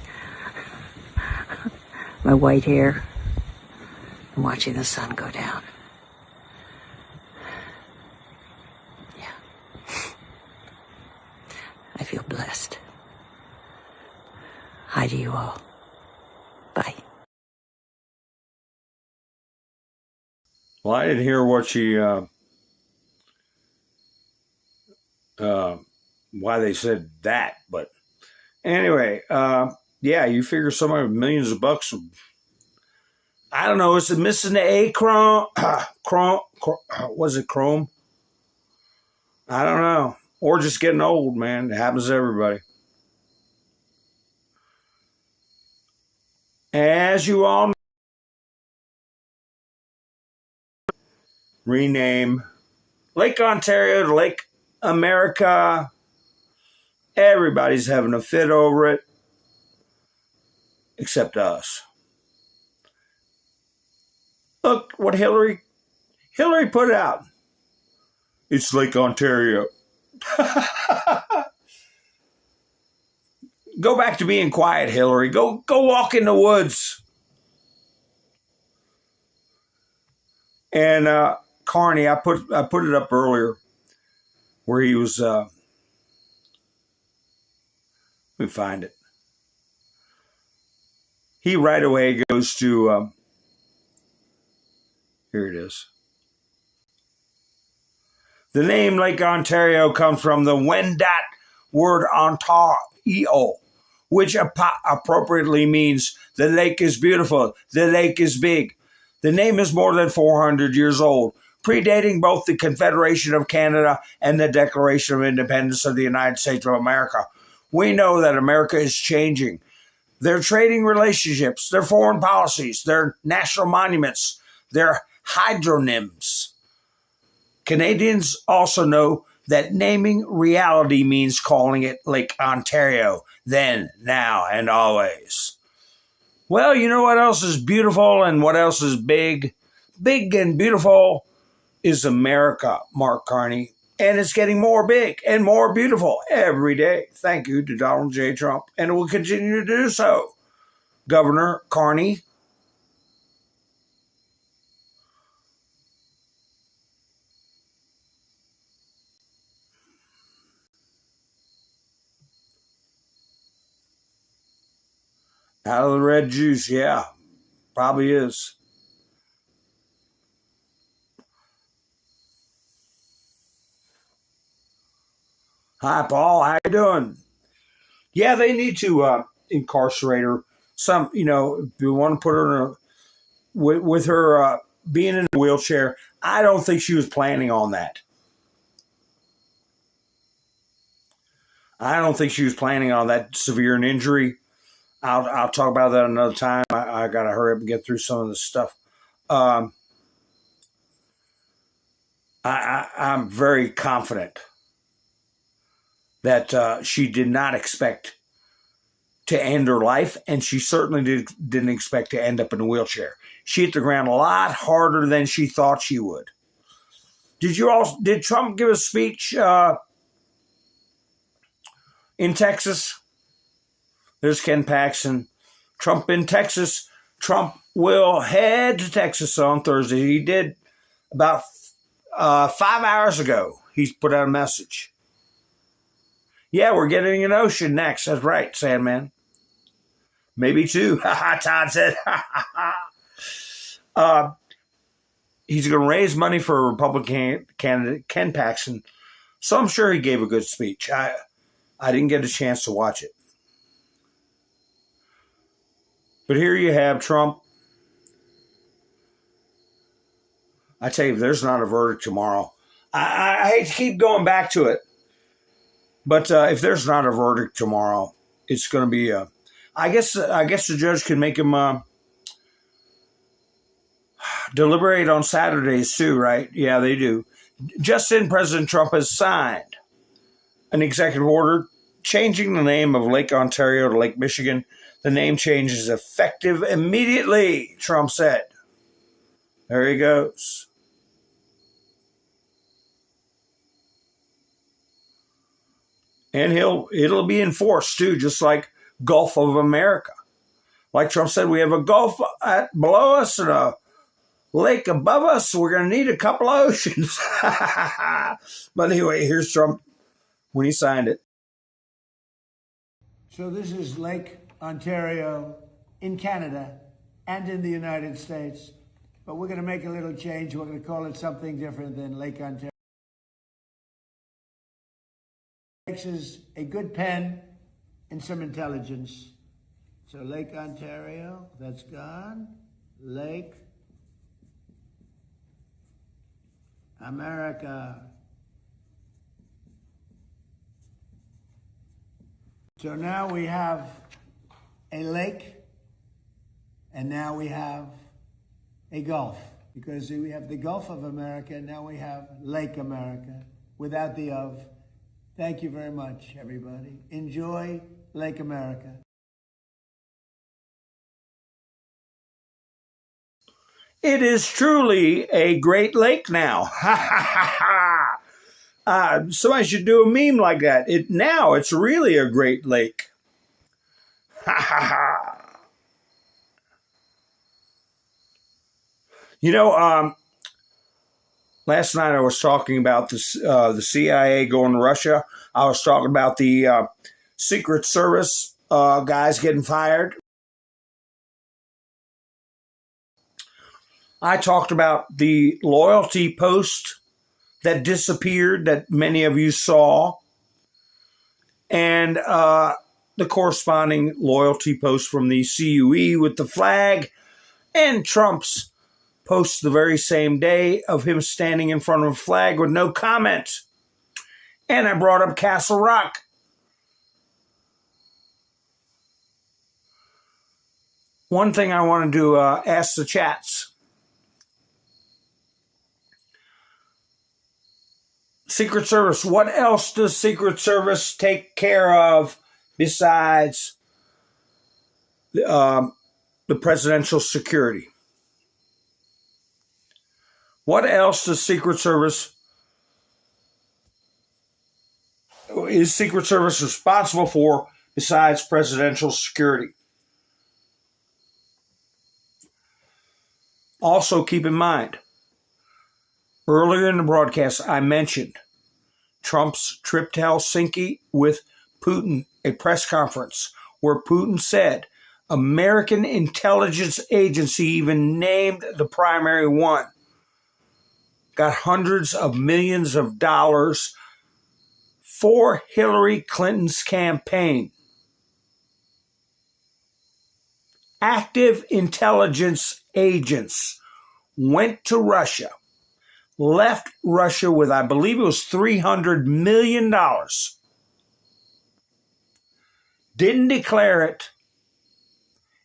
white hair. And watching the sun go down. I feel blessed. Hi to you all. Bye. Well, I didn't hear what she, why they said that, but anyway, yeah, you figure somebody with millions of bucks, I don't know, is it missing the A chrome? Was it chrome? I don't know. Or just getting old, man. It happens to everybody. As you all know, rename Lake Ontario to Lake America. Everybody's having a fit over it, except us. Look what Hillary put out. It's Lake Ontario. Go back to being quiet, Hillary. Go walk in the woods. And Carney, I put it up earlier where he was. Let me find it. He right away goes to. Here it is. The name Lake Ontario comes from the Wendat word Ontario, which appropriately means the lake is beautiful, the lake is big. The name is more than 400 years old, predating both the Confederation of Canada and the Declaration of Independence of the United States of America. We know that America is changing. Their trading relationships, their foreign policies, their national monuments, their hydronyms. Canadians also know that naming reality means calling it Lake Ontario, then, now, and always. Well, you know what else is beautiful and what else is big? Big and beautiful is America, Mark Carney. And it's getting more big and more beautiful every day. Thank you to Donald J. Trump. And it will continue to do so. Governor Carney. Out of the red juice, yeah. Probably is. Hi, Paul. How you doing? Yeah, they need to incarcerate her. Some, if you want to put her in with her being in a wheelchair, I don't think she was planning on that. I don't think she was planning on that severe an injury. I'll talk about that another time. I got to hurry up and get through some of this stuff. I'm very confident that she did not expect to end her life, and she certainly didn't expect to end up in a wheelchair. She hit the ground a lot harder than she thought she would. Did Trump give a speech in Texas? There's Ken Paxton. Trump in Texas. Trump will head to Texas on Thursday. He did about 5 hours ago. He's put out a message. Yeah, we're getting an ocean next. That's right, Sandman. Maybe two. Todd said. He's going to raise money for Republican candidate Ken Paxton. So I'm sure he gave a good speech. I didn't get a chance to watch it. But here you have Trump. I tell you, if there's not a verdict tomorrow, I hate to keep going back to it. But if there's not a verdict tomorrow, it's going to be I guess the judge can make him deliberate on Saturdays too, right? Yeah, they do. Just then, President Trump has signed an executive order changing the name of Lake Ontario to Lake Michigan. The name change is effective immediately, Trump said. There he goes. And it'll be enforced too, just like Gulf of America. Like Trump said, we have a Gulf below us and a lake above us. We're going to need a couple of oceans. But anyway, here's Trump when he signed it. So this is Lake Ontario in Canada and in the United States. But we're going to make a little change. We're going to call it something different than Lake Ontario. Is a good pen and some intelligence. So Lake Ontario, that's gone. Lake America. So now we have a lake, and now we have a Gulf, because we have the Gulf of America, and now we have Lake America, without the of. Thank you very much, everybody. Enjoy Lake America. It is truly a great lake now. Somebody should do a meme like that. Now it's really a great lake. Ha ha ha. You know, last night I was talking about the CIA going to Russia. I was talking about the Secret Service guys getting fired. I talked about the loyalty post that disappeared that many of you saw, and the corresponding loyalty post from the CUE with the flag, and Trump's post the very same day of him standing in front of a flag with no comment. And I brought up Castle Rock. One thing I wanted to ask the chats. Secret Service, what else does Secret Service take care of besides the presidential security? What else does Secret Service, is Secret Service responsible for besides presidential security? Also, keep in mind, earlier in the broadcast, I mentioned Trump's trip to Helsinki with Putin, a press conference where Putin said American intelligence agency, even named the primary one, got hundreds of millions of dollars for Hillary Clinton's campaign. Active intelligence agents went to Russia, left Russia with, I believe it was $300 million, didn't declare it,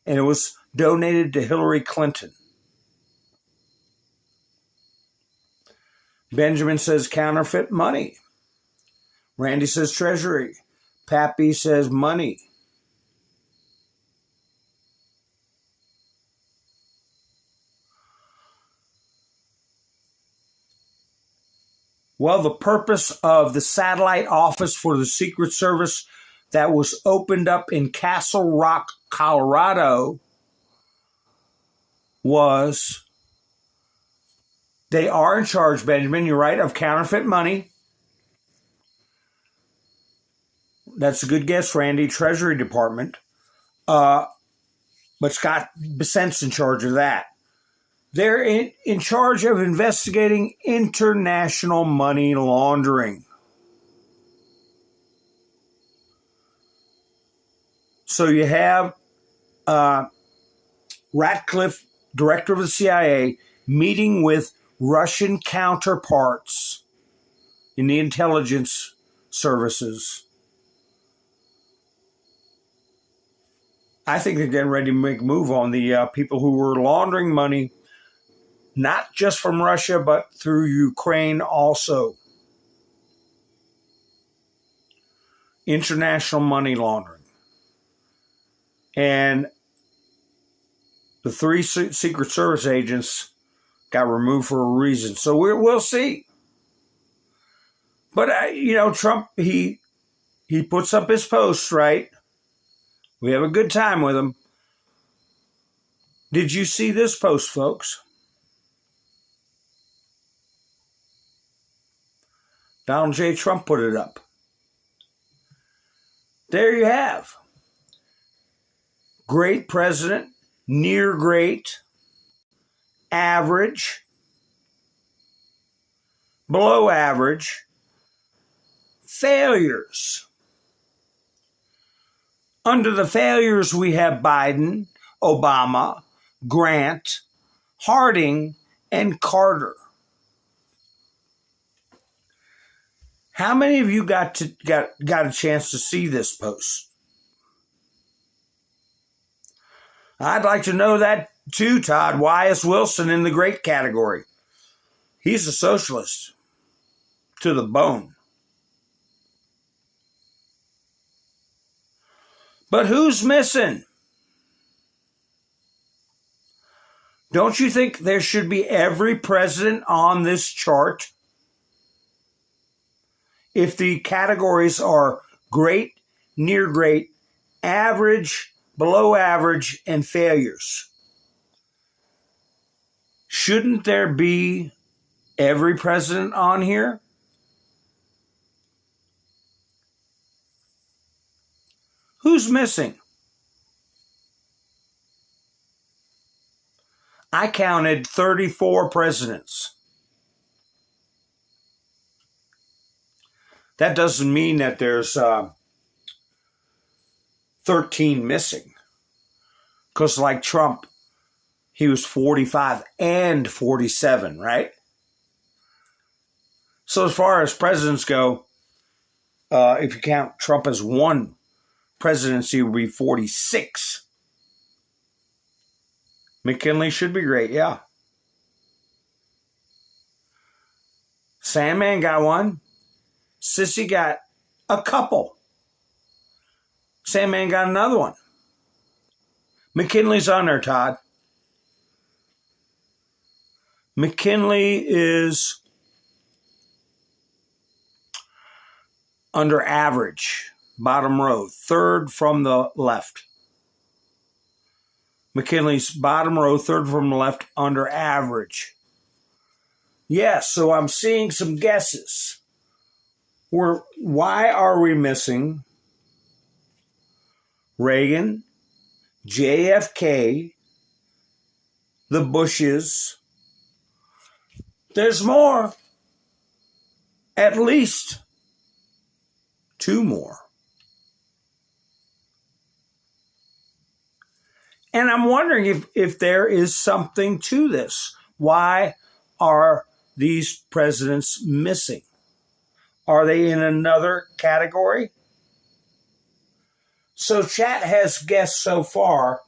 and it was donated to Hillary Clinton. Benjamin says counterfeit money. Randy says treasury. Pappy says money. Well, the purpose of the satellite office for the Secret Service that was opened up in Castle Rock, Colorado, was they are in charge, Benjamin, you're right, of counterfeit money. That's a good guess, Randy. Treasury Department. But Scott Bessent's in charge of that. They're in charge of investigating international money laundering. So you have Ratcliffe, director of the CIA, meeting with Russian counterparts in the intelligence services. I think they're getting ready to make a move on the people who were laundering money, not just from Russia, but through Ukraine also. International money laundering. And the 3 Secret Service agents got removed for a reason. So we'll see. But, Trump, he puts up his posts, right? We have a good time with him. Did you see this post, folks? Donald J. Trump put it up. There you have. Great president, near great, average, below average, failures. Under the failures, we have Biden, Obama, Grant, Harding, and Carter. How many of you got a chance to see this post? I'd like to know that too, Todd. Y.S. Wilson in the great category. He's a socialist to the bone. But who's missing? Don't you think there should be every president on this chart? If the categories are great, near great, average, below average, and failures. Shouldn't there be every president on here? Who's missing? I counted 34 presidents. That doesn't mean that there's 13 missing. Because like Trump, he was 45 and 47, right? So as far as presidents go, if you count Trump as one presidency, it would be 46. McKinley should be great, yeah. Sandman got one. Sissy got a couple. Sandman got another one. McKinley's on there, Todd. McKinley is under average, bottom row, third from the left. McKinley's bottom row, third from the left, under average. Yes, so I'm seeing some guesses. Why are we missing Reagan, JFK, the Bushes? There's more. At least 2 more. And I'm wondering if there is something to this. Why are these presidents missing? Are they in another category? So chat has guessed so far,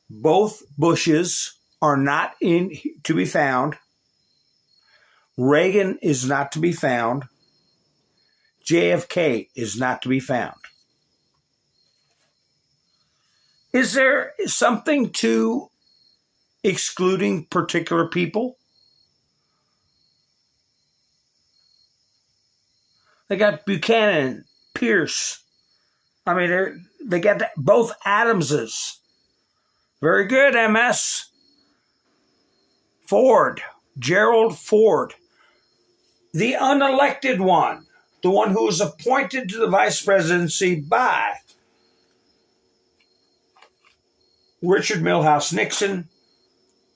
both Bushes are not to be found. Reagan is not to be found. JFK is not to be found. Is there something to excluding particular people? They got Buchanan, Pierce. I mean, they got both Adamses. Very good, MS. Ford, Gerald Ford. The unelected one, the one who was appointed to the vice presidency by Richard Milhous Nixon.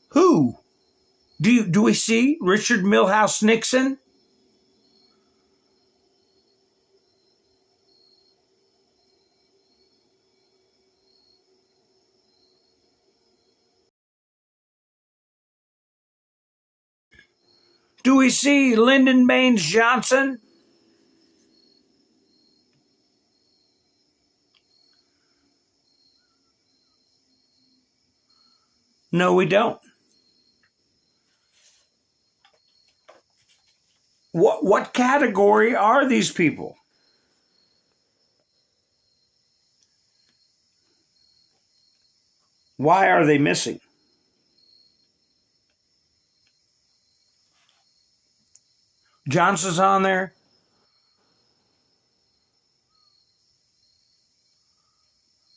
Who? Do we see Richard Milhous Nixon? Do we see Lyndon Baines Johnson? No, we don't. What category are these people? Why are they missing? Johnson's on there.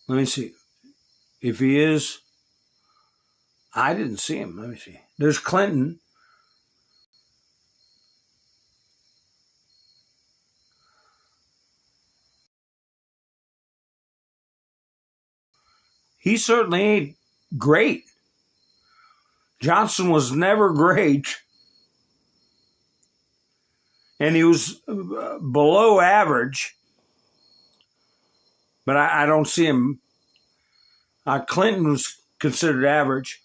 Let me see. If he is, I didn't see him. Let me see. There's Clinton. He certainly ain't great. Johnson was never great. And he was below average. But I don't see him. Clinton was considered average.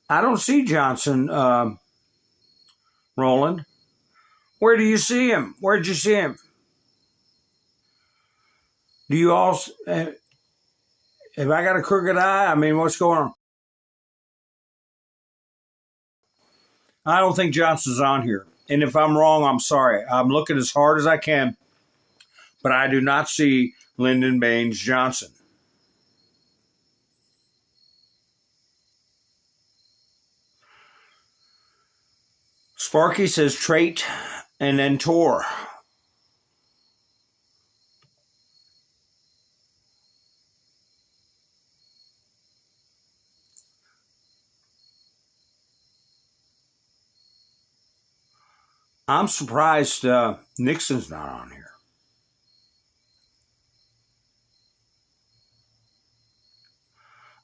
I don't see Johnson, Roland. Where do you see him? Where did you see him? Do you all... have I got a crooked eye? I mean, what's going on? I don't think Johnson's on here. And if I'm wrong, I'm sorry. I'm looking as hard as I can. But I do not see Lyndon Baines Johnson. Sparky says trait and then Tor. I'm surprised Nixon's not on here.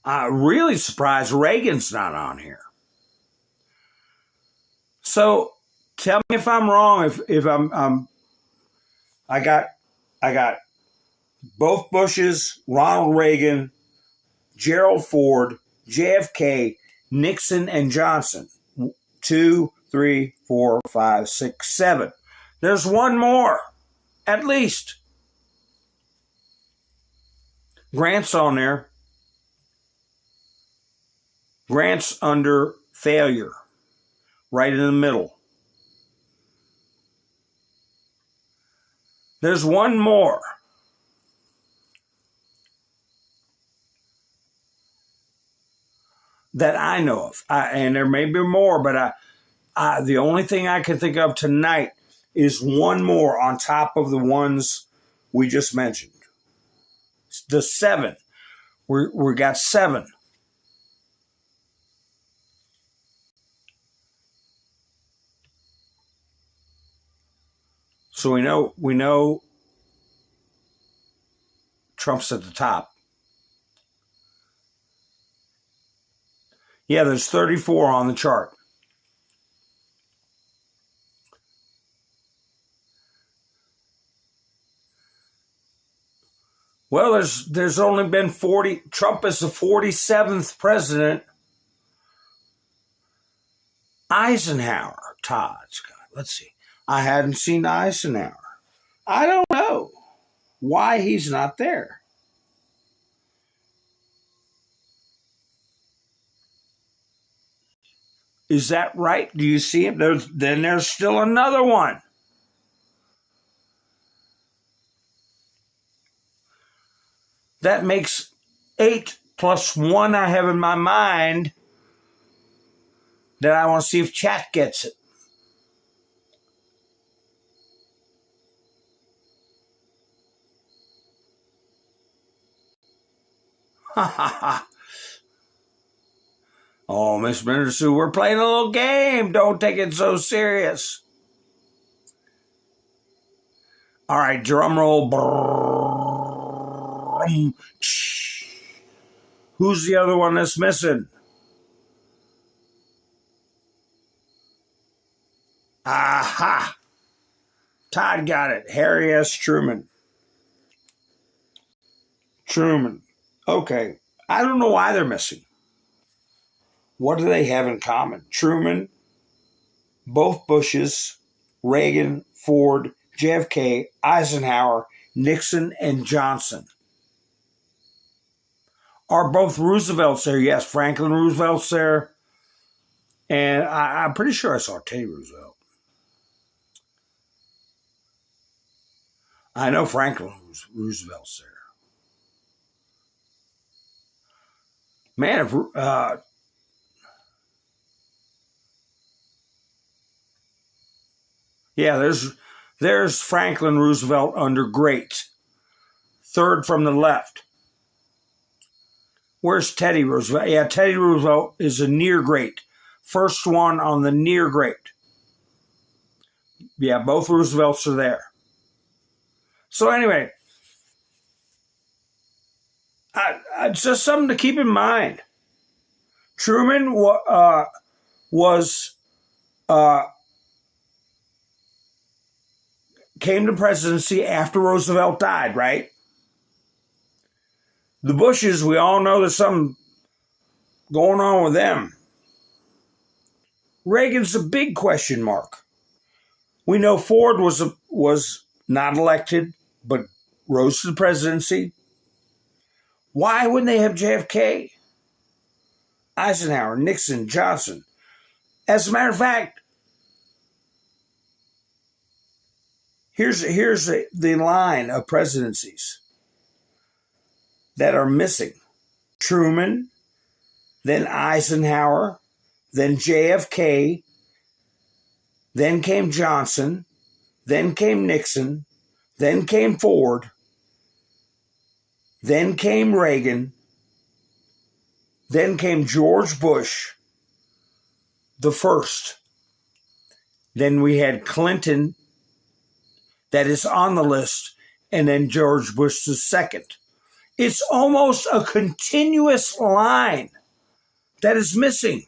I'm really surprised Reagan's not on here. So tell me if I'm wrong. If I got both Bushes, Ronald Reagan, Gerald Ford, JFK, Nixon, and Johnson. 2, 3, 4, 5, 6, 7. There's one more, at least. Grant's on there. Grant's under failure, right in the middle. There's one more. That I know of. And there may be more, but the only thing I can think of tonight is one more on top of the ones we just mentioned. The 7. We got 7. So we know Trump's at the top. Yeah, there's 34 on the chart. Well, there's only been 40. Trump is the 47th president. Eisenhower, Todd Scott. Let's see. I hadn't seen Eisenhower. I don't know why he's not there. Is that right? Do you see him? Then there's still another one. That makes 8 plus 1 I have in my mind that I want to see if chat gets it. Ha ha ha. Oh, Miss Sue, we're playing a little game. Don't take it so serious. All right, drum roll. Who's the other one that's missing? Aha! Todd got it. Harry S. Truman. Truman. Okay. I don't know why they're missing. What do they have in common? Truman, both Bushes, Reagan, Ford, JFK, Eisenhower, Nixon, and Johnson. Are both Roosevelts there? Yes, Franklin Roosevelt's there. And I'm pretty sure I saw Teddy Roosevelt. I know Franklin Roosevelt's there. Man, if yeah, there's Franklin Roosevelt under great. Third from the left. Where's Teddy Roosevelt? Yeah, Teddy Roosevelt is a near great. First one on the near great. Yeah, both Roosevelts are there. So anyway, it's just something to keep in mind. Truman came to presidency after Roosevelt died, right? The Bushes, we all know there's something going on with them. Reagan's a big question mark. We know Ford was not elected, but rose to the presidency. Why wouldn't they have JFK, Eisenhower, Nixon, Johnson? As a matter of fact, here's the line of presidencies that are missing. Truman, then Eisenhower, then JFK, then came Johnson, then came Nixon, then came Ford, then came Reagan, then came George Bush, the first. Then we had Clinton that is on the list, and then George Bush II. It's almost a continuous line that is missing.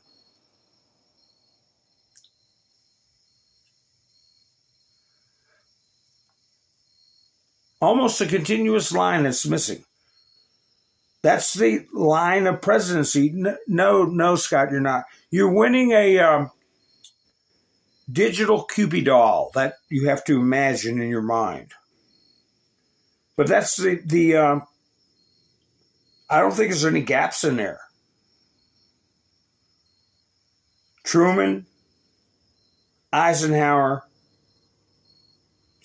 Almost a continuous line that's missing. That's the line of presidency. No, Scott, you're not. You're winning a digital Cupid doll that you have to imagine in your mind. But that's the I don't think there's any gaps in there. Truman, Eisenhower,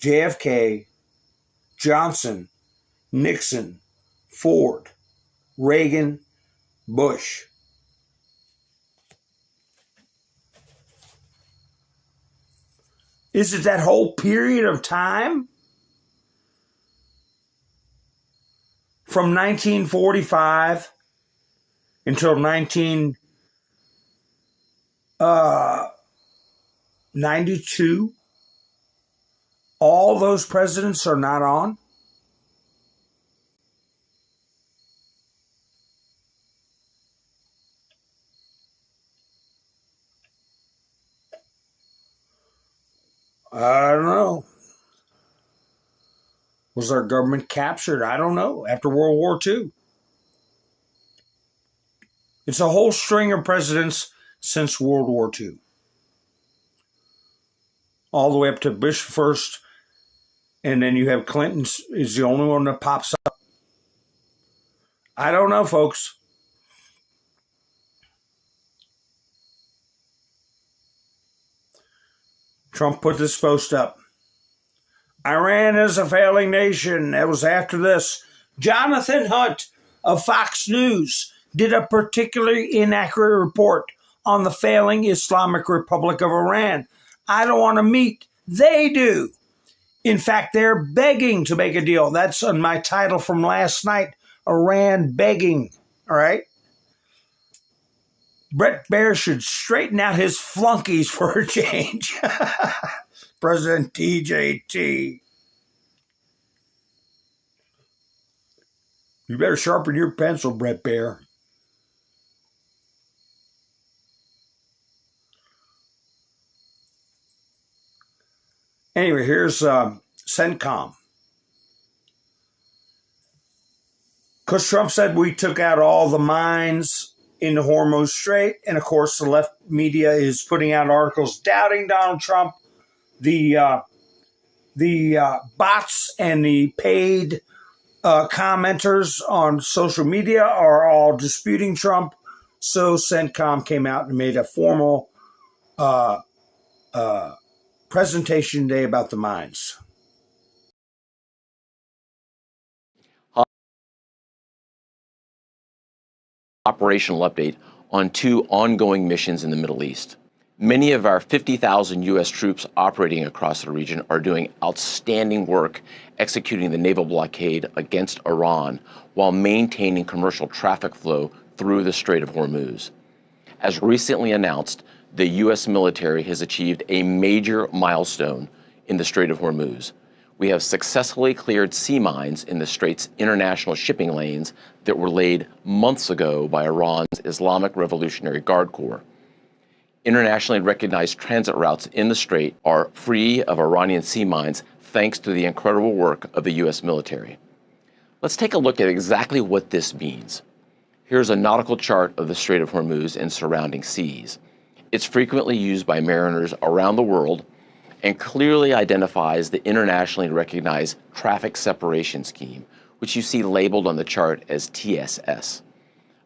JFK, Johnson, Nixon, Ford, Reagan, Bush. Is it that whole period of time? From 1945 until 1992, all those presidents are not on? I don't know. Was our government captured? I don't know. After World War II. It's a whole string of presidents since World War II. All the way up to Bush first. And then you have Clinton is the only one that pops up. I don't know, folks. Trump put this post up. Iran is a failing nation. That was after this. Jonathan Hunt of Fox News did a particularly inaccurate report on the failing Islamic Republic of Iran. I don't want to meet. They do. In fact, they're begging to make a deal. That's on my title from last night. Iran begging. All right? Brett Baer should straighten out his flunkies for a change. President TJT. You better sharpen your pencil, Brett Baer. Anyway, here's CENTCOM. Because Trump said we took out all the mines in the Hormuz Strait, and of course the left media is putting out articles doubting Donald Trump. The bots and the paid commenters on social media are all disputing Trump. So CENTCOM came out and made a formal presentation today about the mines. Operational update on 2 ongoing missions in the Middle East. Many of our 50,000 U.S. troops operating across the region are doing outstanding work executing the naval blockade against Iran while maintaining commercial traffic flow through the Strait of Hormuz. As recently announced, the U.S. military has achieved a major milestone in the Strait of Hormuz. We have successfully cleared sea mines in the Strait's international shipping lanes that were laid months ago by Iran's Islamic Revolutionary Guard Corps. Internationally recognized transit routes in the Strait are free of Iranian sea mines thanks to the incredible work of the U.S. military. Let's take a look at exactly what this means. Here's a nautical chart of the Strait of Hormuz and surrounding seas. It's frequently used by mariners around the world and clearly identifies the internationally recognized traffic separation scheme, which you see labeled on the chart as TSS.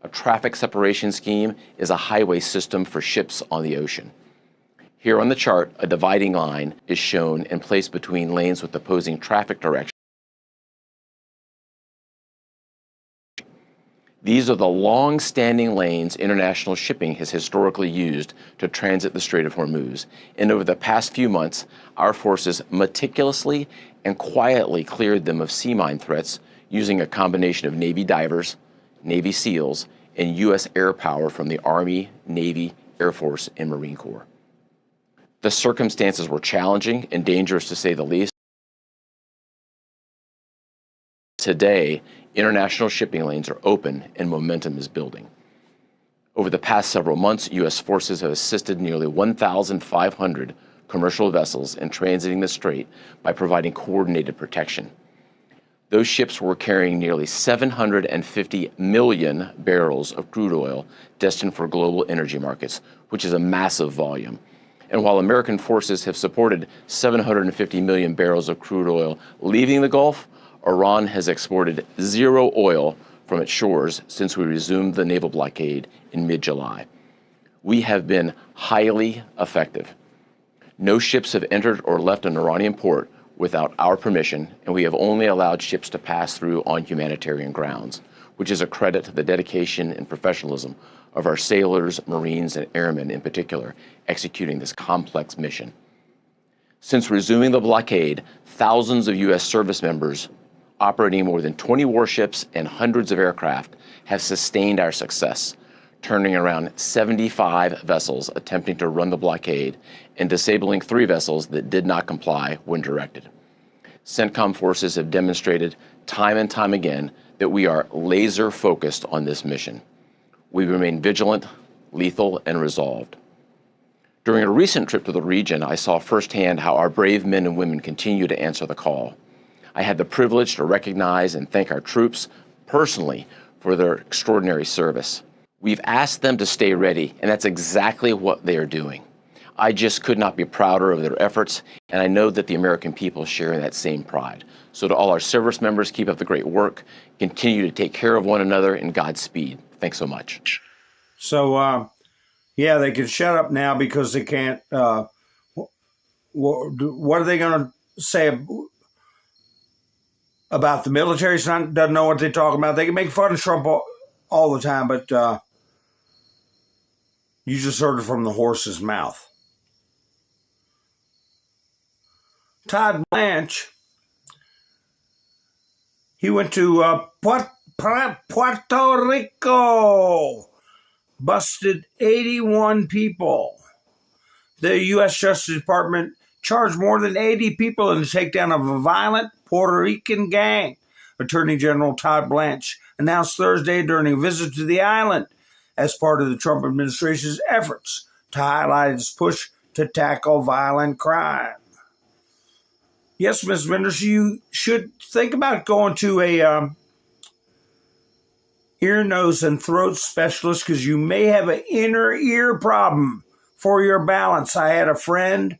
A traffic separation scheme is a highway system for ships on the ocean. Here on the chart, a dividing line is shown and placed between lanes with opposing traffic directions. These are the long-standing lanes international shipping has historically used to transit the Strait of Hormuz. And over the past few months, our forces meticulously and quietly cleared them of sea mine threats using a combination of Navy divers, Navy SEALs, and U.S. air power from the Army, Navy, Air Force, and Marine Corps. The circumstances were challenging and dangerous to say the least. Today, international shipping lanes are open and momentum is building. Over the past several months, U.S. forces have assisted nearly 1,500 commercial vessels in transiting the strait by providing coordinated protection. Those ships were carrying nearly 750 million barrels of crude oil destined for global energy markets, which is a massive volume. And while American forces have supported 750 million barrels of crude oil leaving the Gulf, Iran has exported zero oil from its shores since we resumed the naval blockade in mid-July. We have been highly effective. No ships have entered or left an Iranian port without our permission, and we have only allowed ships to pass through on humanitarian grounds, which is a credit to the dedication and professionalism of our sailors, Marines, and airmen in particular, executing this complex mission. Since resuming the blockade, thousands of U.S. service members operating more than 20 warships and hundreds of aircraft have sustained our success, turning around 75 vessels attempting to run the blockade and disabling 3 vessels that did not comply when directed. CENTCOM forces have demonstrated time and time again that we are laser focused on this mission. We remain vigilant, lethal, and resolved. During a recent trip to the region, I saw firsthand how our brave men and women continue to answer the call. I had the privilege to recognize and thank our troops personally for their extraordinary service. We've asked them to stay ready, and that's exactly what they are doing. I just could not be prouder of their efforts, and I know that the American people share in that same pride. So to all our service members, keep up the great work. Continue to take care of one another, and Godspeed. Thanks so much. So, yeah, they can shut up now because they can't. What are they going to say about the military? Doesn't know what they're talking about. They can make fun of Trump all the time, but you just heard it from the horse's mouth. Todd Blanche, he went to Puerto Rico, busted 81 people. The U.S. Justice Department charged more than 80 people in the takedown of a violent Puerto Rican gang. Attorney General Todd Blanche announced Thursday during a visit to the island as part of the Trump administration's efforts to highlight its push to tackle violent crime. Yes, Ms. Menders, you should think about going to a ear, nose, and throat specialist because you may have an inner ear problem for your balance. I had a friend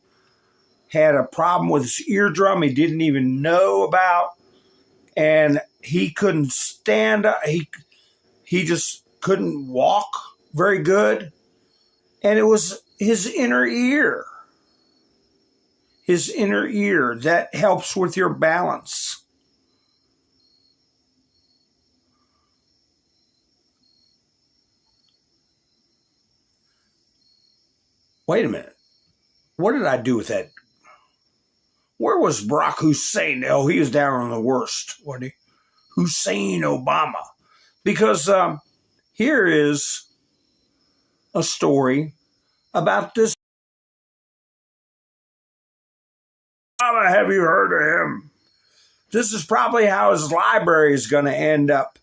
had a problem with his eardrum he didn't even know about, and he couldn't stand up. He just couldn't walk very good, and it was his inner ear. His inner ear, that helps with your balance. Wait a minute. What did I do with that? Where was Barack Hussein? Oh, he was down on the worst, wasn't he? Hussein Obama. Because here is a story about this. Have you heard of him? This is probably how his library is going to end up.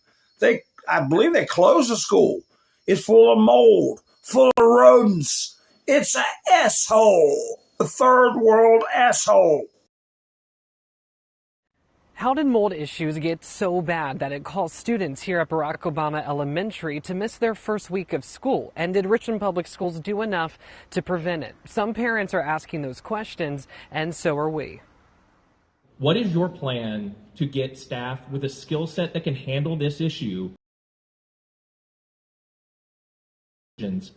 I believe they closed the school. It's full of mold, full of rodents. It's a S-hole, a third world S-hole. How did mold issues get so bad that it caused students here at Barack Obama Elementary to miss their first week of school? And did Richmond Public Schools do enough to prevent it? Some parents are asking those questions, and so are we. What is your plan to get staff with a skill set that can handle this issue?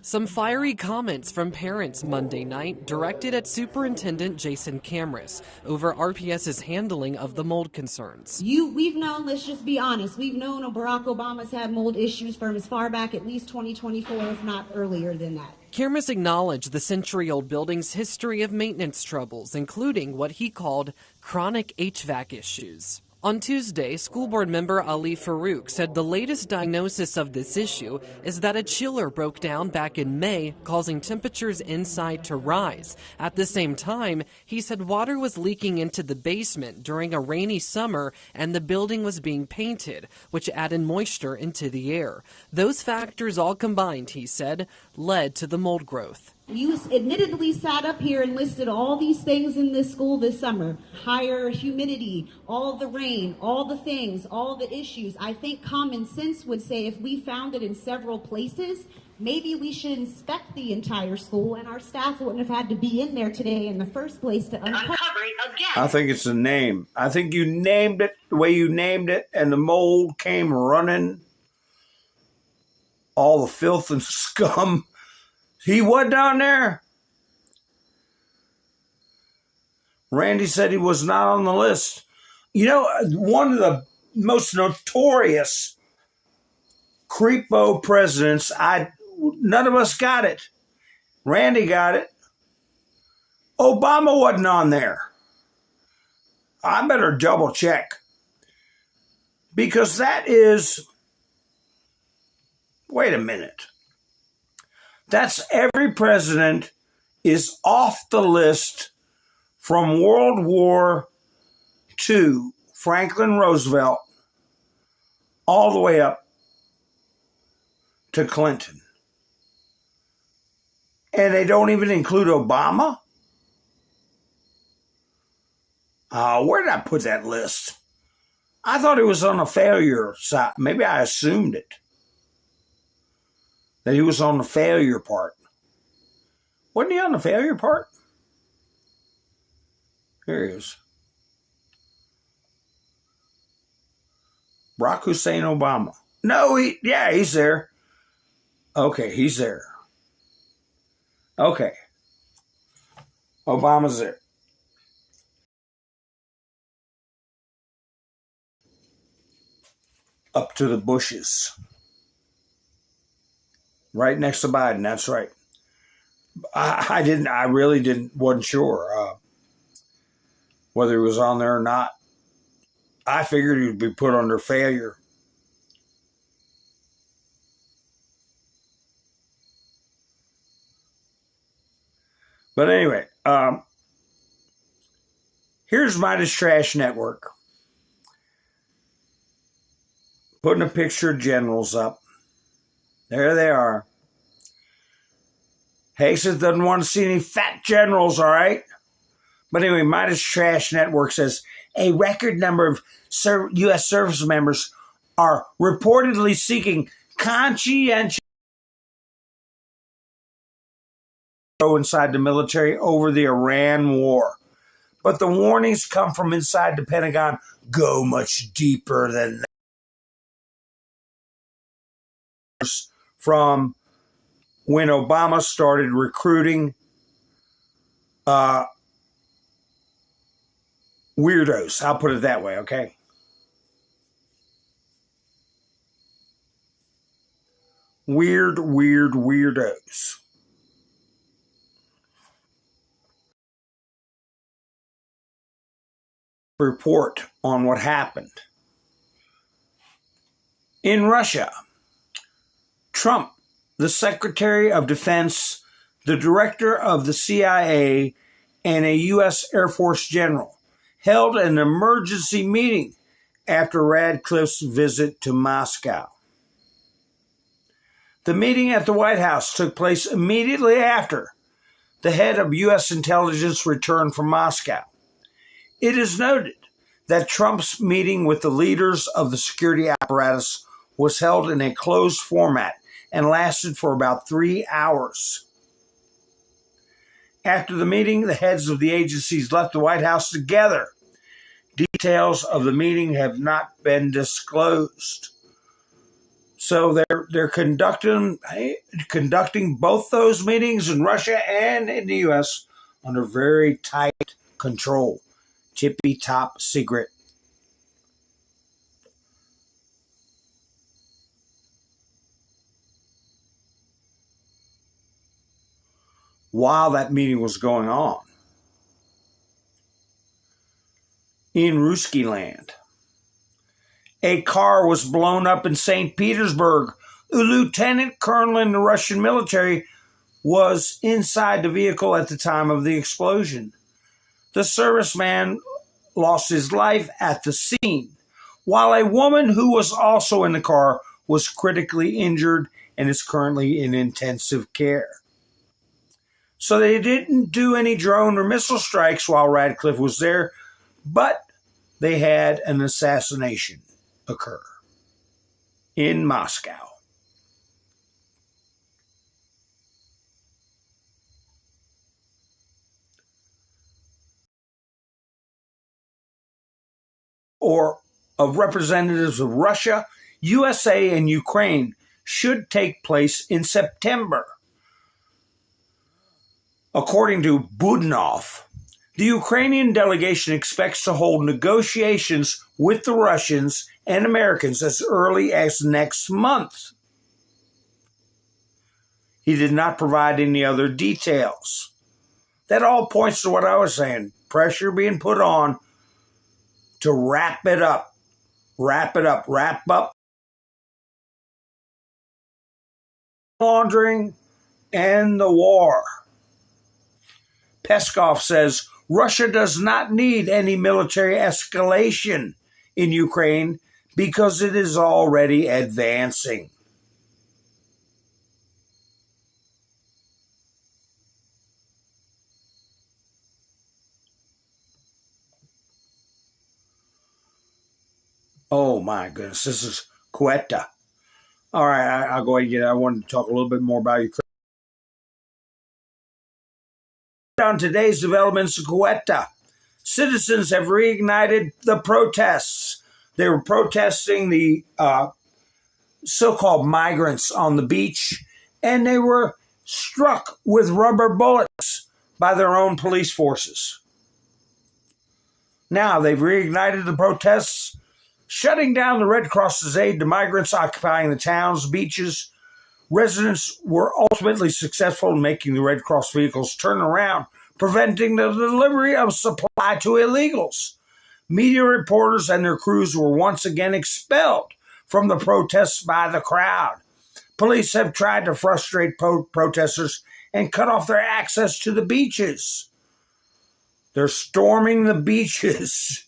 Some fiery comments from parents Monday night directed at Superintendent Jason Camrus over RPS's handling of the mold concerns. We've known, let's just be honest, we've known Barack Obama's had mold issues from as far back at least 2024, if not earlier than that. Camrus acknowledged the century-old building's history of maintenance troubles, including what he called chronic HVAC issues. On Tuesday, school board member Ali Farouk said the latest diagnosis of this issue is that a chiller broke down back in May, causing temperatures inside to rise. At the same time, he said water was leaking into the basement during a rainy summer and the building was being painted, which added moisture into the air. Those factors all combined, he said, led to the mold growth. You admittedly sat up here and listed all these things in this school this summer. Higher humidity, all the rain, all the things, all the issues. I think common sense would say if we found it in several places, maybe we should inspect the entire school and our staff wouldn't have had to be in there today in the first place to uncover it again. I think it's a name. I think you named it the way you named it, and the mold came running. All the filth and scum. He was down there. Randy said he was not on the list. You know, one of the most notorious creepo presidents, none of us got it. Randy got it. Obama wasn't on there. I better double check. Because that is, wait a minute. That's every president is off the list from World War II, Franklin Roosevelt, all the way up to Clinton. And they don't even include Obama? Where did I put that list? I thought it was on the failure side. Maybe I assumed it. That he was on the failure part. Wasn't he on the failure part? Here he is. Barack Hussein Obama. No, he's there. Okay, he's there. Okay. Obama's there. Up to the bushes. Right next to Biden, that's right. I really wasn't sure whether he was on there or not. I figured he'd be put under failure. But anyway, here's Midas Trash Network. Putting a picture of generals up. There they are. Hastings doesn't want to see any fat generals, all right? But anyway, Midas Trash Network says a record number of U.S. service members are reportedly seeking conscientious inside the military over the Iran war. But the warnings come from inside the Pentagon go much deeper than that. From when Obama started recruiting weirdos. I'll put it that way, okay? Weirdos. Report on what happened. In Russia, Trump, the Secretary of Defense, the Director of the CIA, and a U.S. Air Force general held an emergency meeting after Radcliffe's visit to Moscow. The meeting at the White House took place immediately after the head of U.S. intelligence returned from Moscow. It is noted that Trump's meeting with the leaders of the security apparatus was held in a closed format and lasted for about 3 hours. After the meeting, the heads of the agencies left the White House together. Details of the meeting have not been disclosed. So they're conducting both those meetings in Russia and in the U.S. under very tight control. Tippy top secret. While that meeting was going on, in Ruski land, A car was blown up in St. Petersburg. A lieutenant colonel in the Russian military was inside the vehicle at the time of the explosion. The serviceman lost his life at the scene, while a woman who was also in the car was critically injured and is currently in intensive care. So they didn't do any drone or missile strikes while Radcliffe was there, but they had an assassination occur in Moscow. Or of representatives of Russia, USA, and Ukraine should take place in September. According to Budanov, the Ukrainian delegation expects to hold negotiations with the Russians and Americans as early as next month. He did not provide any other details. That all points to what I was saying. Pressure being put on to wrap up laundering and the war. Peskov says Russia does not need any military escalation in Ukraine because it is already advancing. Oh my goodness, this is Quetta. All right, I'll go ahead and get it. I wanted to talk a little bit more about Ukraine. On today's developments in Quetta, citizens have reignited the protests. They were protesting the so-called migrants on the beach, and they were struck with rubber bullets by their own police forces. Now they've reignited the protests, shutting down the Red Cross's aid to migrants occupying the town's beaches. Residents were ultimately successful in making the Red Cross vehicles turn around, preventing the delivery of supply to illegals. Media reporters and their crews were once again expelled from the protests by the crowd. Police have tried to frustrate protesters and cut off their access to the beaches. They're storming the beaches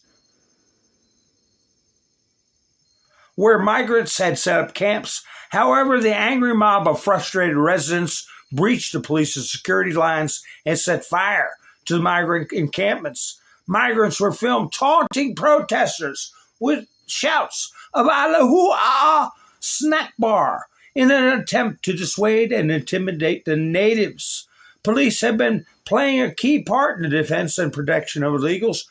where migrants had set up camps. However, the angry mob of frustrated residents breached the police's security lines and set fire to the migrant encampments. Migrants were filmed taunting protesters with shouts of Allahu Ah snack bar in an attempt to dissuade and intimidate the natives. Police have been playing a key part in the defense and protection of illegals,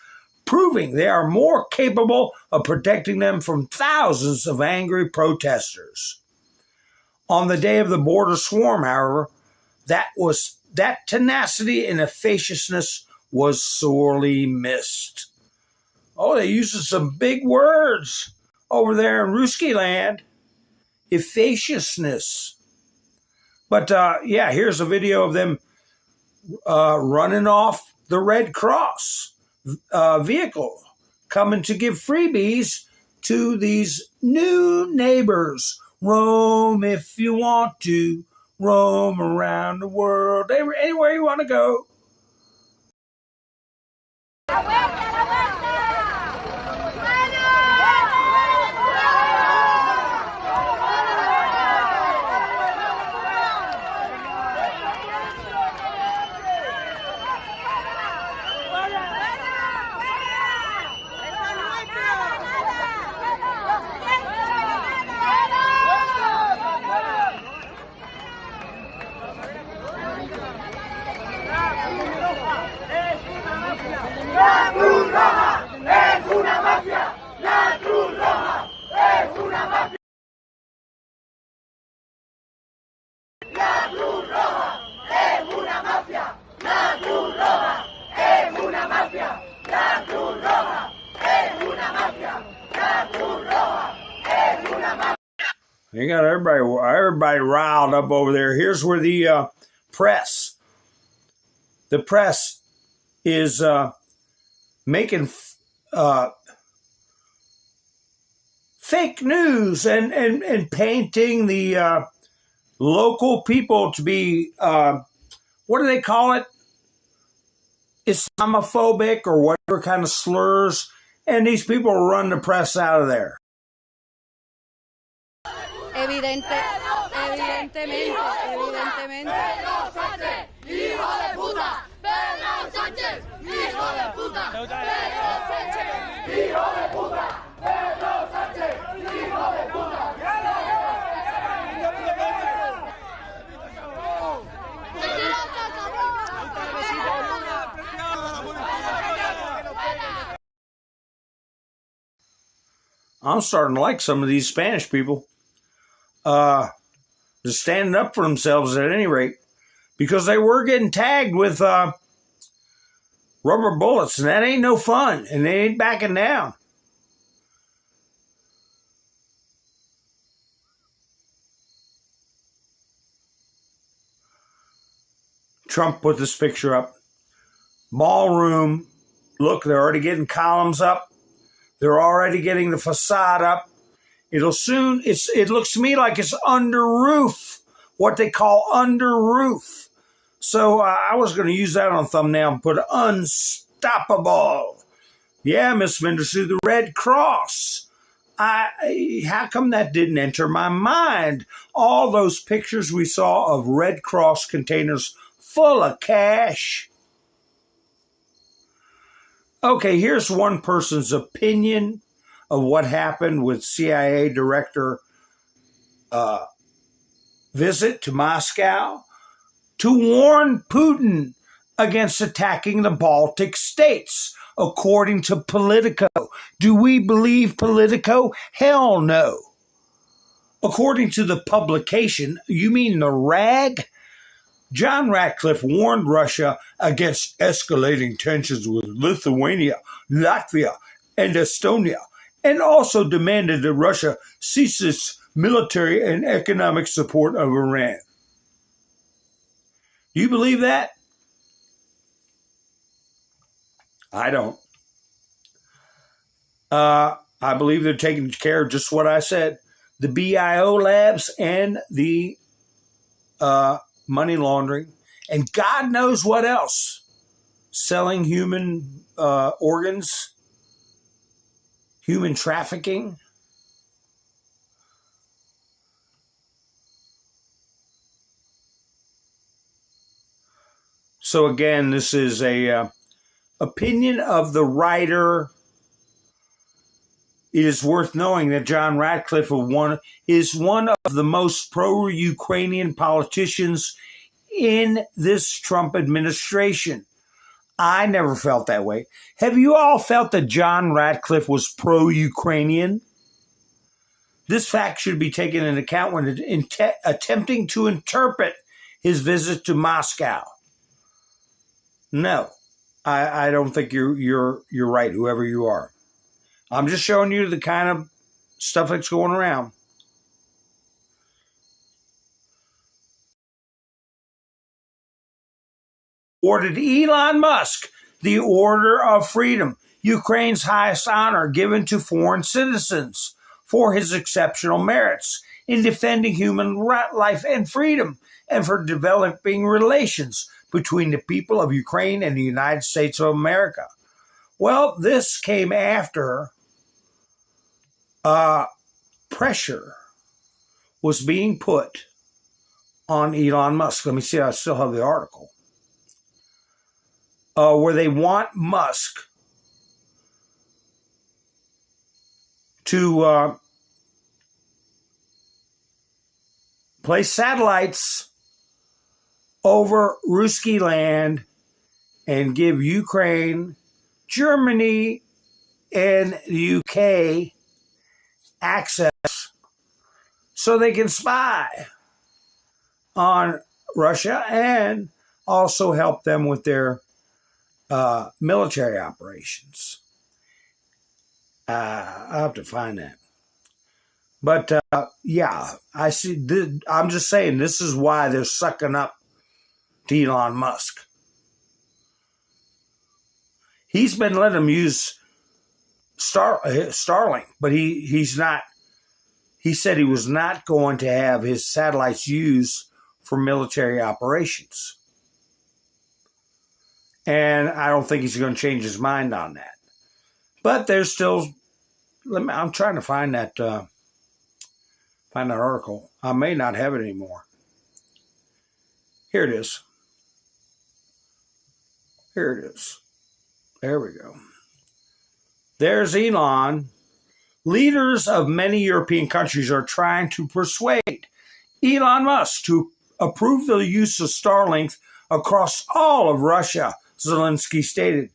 proving they are more capable of protecting them from thousands of angry protesters. On the day of the border swarm, however, that tenacity and efficaciousness was sorely missed. Oh, they're using some big words over there in Ruski land. Efficaciousness. But yeah, here's a video of them running off the Red Cross vehicle, coming to give freebies to these new neighbors. Roam if you want to, roam around the world, anywhere you want to go. You got everybody riled up over there. Here's where the press is fake news and painting the local people to be, what do they call it? Islamophobic or whatever kind of slurs. And these people run the press out of there. Evidentemente. I'm starting to like some of these Spanish people. They're standing up for themselves at any rate, because they were getting tagged with rubber bullets, and that ain't no fun, and they ain't backing down. Trump put this picture up. Ballroom. Look, they're already getting columns up. They're already getting the facade up. It'll soon, it looks to me like it's under roof, what they call under roof. So I was going to use that on thumbnail and put unstoppable. Yeah, Miss Menderson, the Red Cross. How come that didn't enter my mind? All those pictures we saw of Red Cross containers full of cash. Okay, here's one person's opinion of what happened with CIA director visit to Moscow to warn Putin against attacking the Baltic states, according to Politico. Do we believe Politico? Hell no. According to the publication, you mean the rag? John Ratcliffe warned Russia against escalating tensions with Lithuania, Latvia, and Estonia, and also demanded that Russia cease its military and economic support of Iran. Do you believe that? I don't. I believe they're taking care of just what I said. The BIO labs and the money laundering, and God knows what else. Selling human organs, human trafficking. So again, this is a opinion of the writer. It is worth knowing that John Ratcliffe is one of the most pro-Ukrainian politicians in this Trump administration. I never felt that way. Have you all felt that John Ratcliffe was pro-Ukrainian? This fact should be taken into account when attempting to interpret his visit to Moscow. No, I don't think you're right, whoever you are. I'm just showing you the kind of stuff that's going around. Awarded Elon Musk the Order of Freedom, Ukraine's highest honor given to foreign citizens, for his exceptional merits in defending human life and freedom, and for developing relations between the people of Ukraine and the United States of America. Well, this came after pressure was being put on Elon Musk. Let me see, I still have the article. Where they want Musk to place satellites over Ruski land and give Ukraine, Germany, and the UK access so they can spy on Russia and also help them with their military operations. I'll have to find that. But yeah, I see. I'm just saying, this is why they're sucking up to Elon Musk. He's been letting them use Starlink, but he's not he said he was not going to have his satellites used for military operations. And I don't think he's going to change his mind on that. But there's still, I'm trying to find that article. I may not have it anymore. Here it is. Here it is. There we go. There's Elon. Leaders of many European countries are trying to persuade Elon Musk to approve the use of Starlink across all of Russia, Zelensky stated.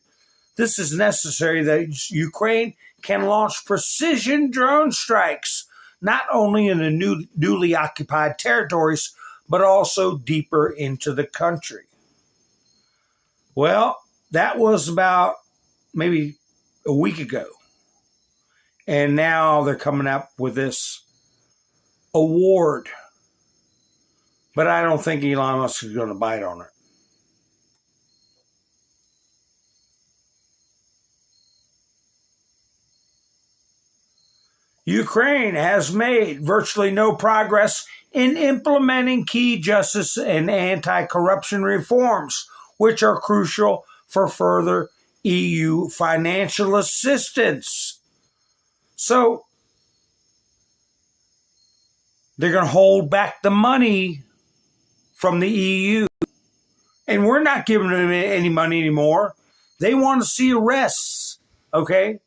This is necessary that Ukraine can launch precision drone strikes, not only in the newly occupied territories, but also deeper into the country. Well, that was about maybe a week ago. And now they're coming up with this award. But I don't think Elon Musk is going to bite on it. Ukraine has made virtually no progress in implementing key justice and anti-corruption reforms, which are crucial for further EU financial assistance. So they're going to hold back the money from the EU. And we're not giving them any money anymore. They want to see arrests, okay?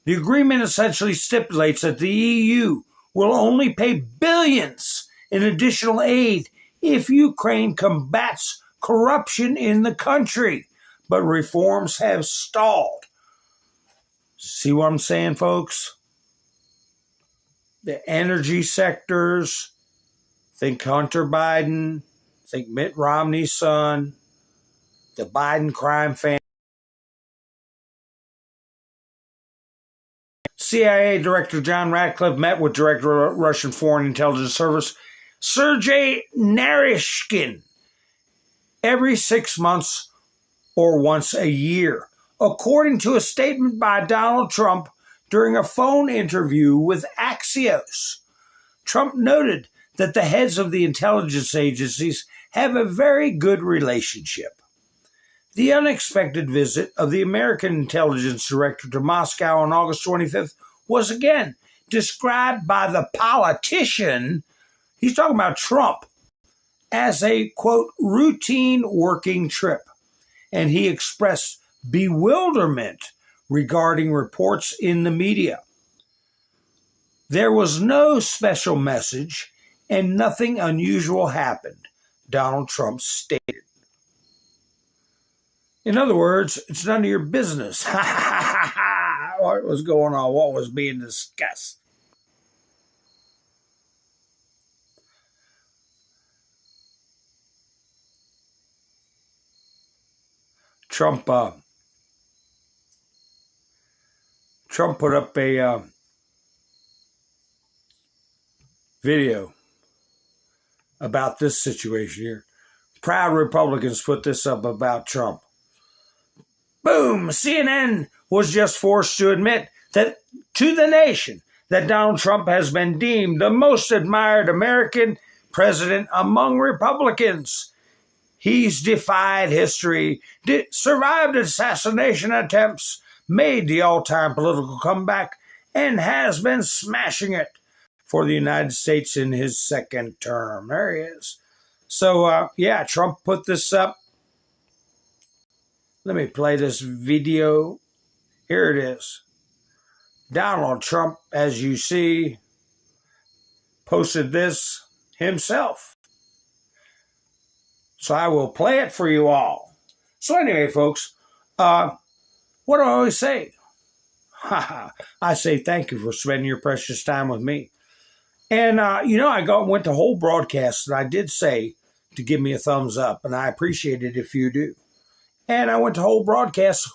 The agreement essentially stipulates that the EU will only pay billions in additional aid if Ukraine combats corruption in the country. But reforms have stalled. See what I'm saying, folks? The energy sectors, think Hunter Biden, think Mitt Romney's son, the Biden crime family. CIA Director John Ratcliffe met with Director of Russian Foreign Intelligence Service Sergei Naryshkin every 6 months or once a year, according to a statement by Donald Trump during a phone interview with Axios. Trump noted that the heads of the intelligence agencies have a very good relationship. The unexpected visit of the American intelligence director to Moscow on August 25th was again described by the politician, he's talking about Trump, as a, quote, routine working trip. And he expressed bewilderment regarding reports in the media. There was no special message and nothing unusual happened, Donald Trump stated. In other words, it's none of your business. What was going on? What was being discussed? Trump put up a video about this situation here. Proud Republicans put this up about Trump. Boom! CNN was just forced to admit that to the nation that Donald Trump has been deemed the most admired American president among Republicans. He's defied history, survived assassination attempts, made the all-time political comeback, and has been smashing it for the United States in his second term. There he is. So, yeah, Trump put this up. Let me play this video. Here it is. Donald Trump, as you see, posted this himself. So I will play it for you all. So anyway, folks, what do I always say? I say thank you for spending your precious time with me. And, I went to whole broadcasts, and I did say to give me a thumbs up, and I appreciate it if you do. And I went to whole broadcasts.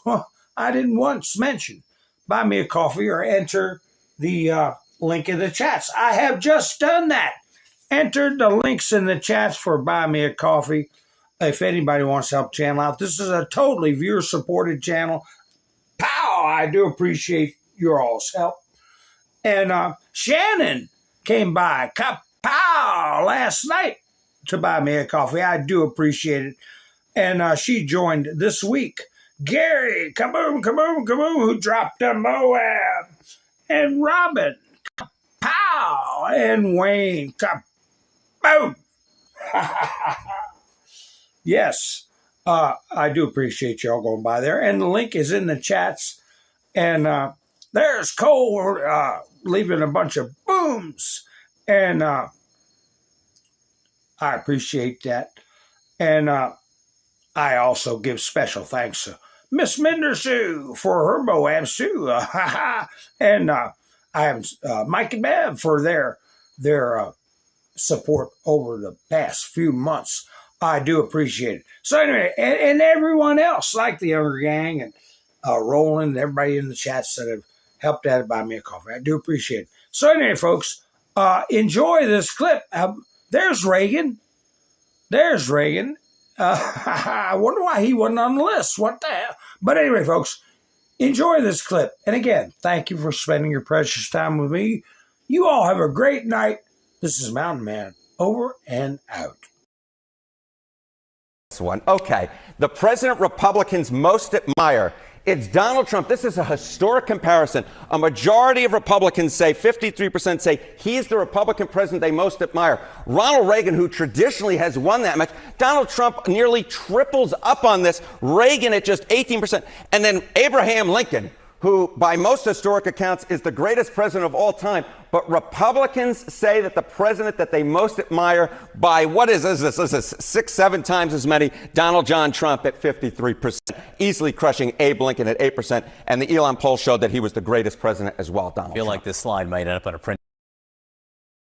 I didn't once mention buy me a coffee or enter the link in the chats. I have just done that. Entered the links in the chats for buy me a coffee. If anybody wants to help the channel out, this is a totally viewer-supported channel. Pow! I do appreciate your all's help. And Shannon came by, kapow, last night to buy me a coffee. I do appreciate it. And she joined this week. Gary, kaboom, kaboom, kaboom, who dropped a Moab. And Robin, kapow. And Wayne, kaboom. Yes, I do appreciate y'all going by there. And the link is in the chats. And there's Cole leaving a bunch of booms. And I appreciate that. And I also give special thanks to Miss Mendersue for her Moabs too. And I have Mike and Bev for their support over the past few months. I do appreciate it. So anyway, and everyone else, like the Younger Gang and Roland and everybody in the chats that have helped out to buy me a coffee. I do appreciate it. So anyway, folks, enjoy this clip. There's Reagan. There's Reagan. I wonder why he wasn't on the list. What the hell? But anyway, folks, enjoy this clip. And again, thank you for spending your precious time with me. You all have a great night. This is Mountain Man, over and out. One. Okay, the president Republicans most admire. It's Donald Trump. This is a historic comparison. A majority of Republicans say, 53% say, he's the Republican president they most admire. Ronald Reagan, who traditionally has won that much, Donald Trump nearly triples up on this. Reagan at just 18%. And then Abraham Lincoln, who by most historic accounts is the greatest president of all time. But Republicans say that the president that they most admire by, what is this? This is 6-7 times as many, Donald John Trump at 53%, easily crushing Abe Lincoln at 8%. And the Elon poll showed that he was the greatest president as well, Donald Trump. I feel like this slide might end up on a print.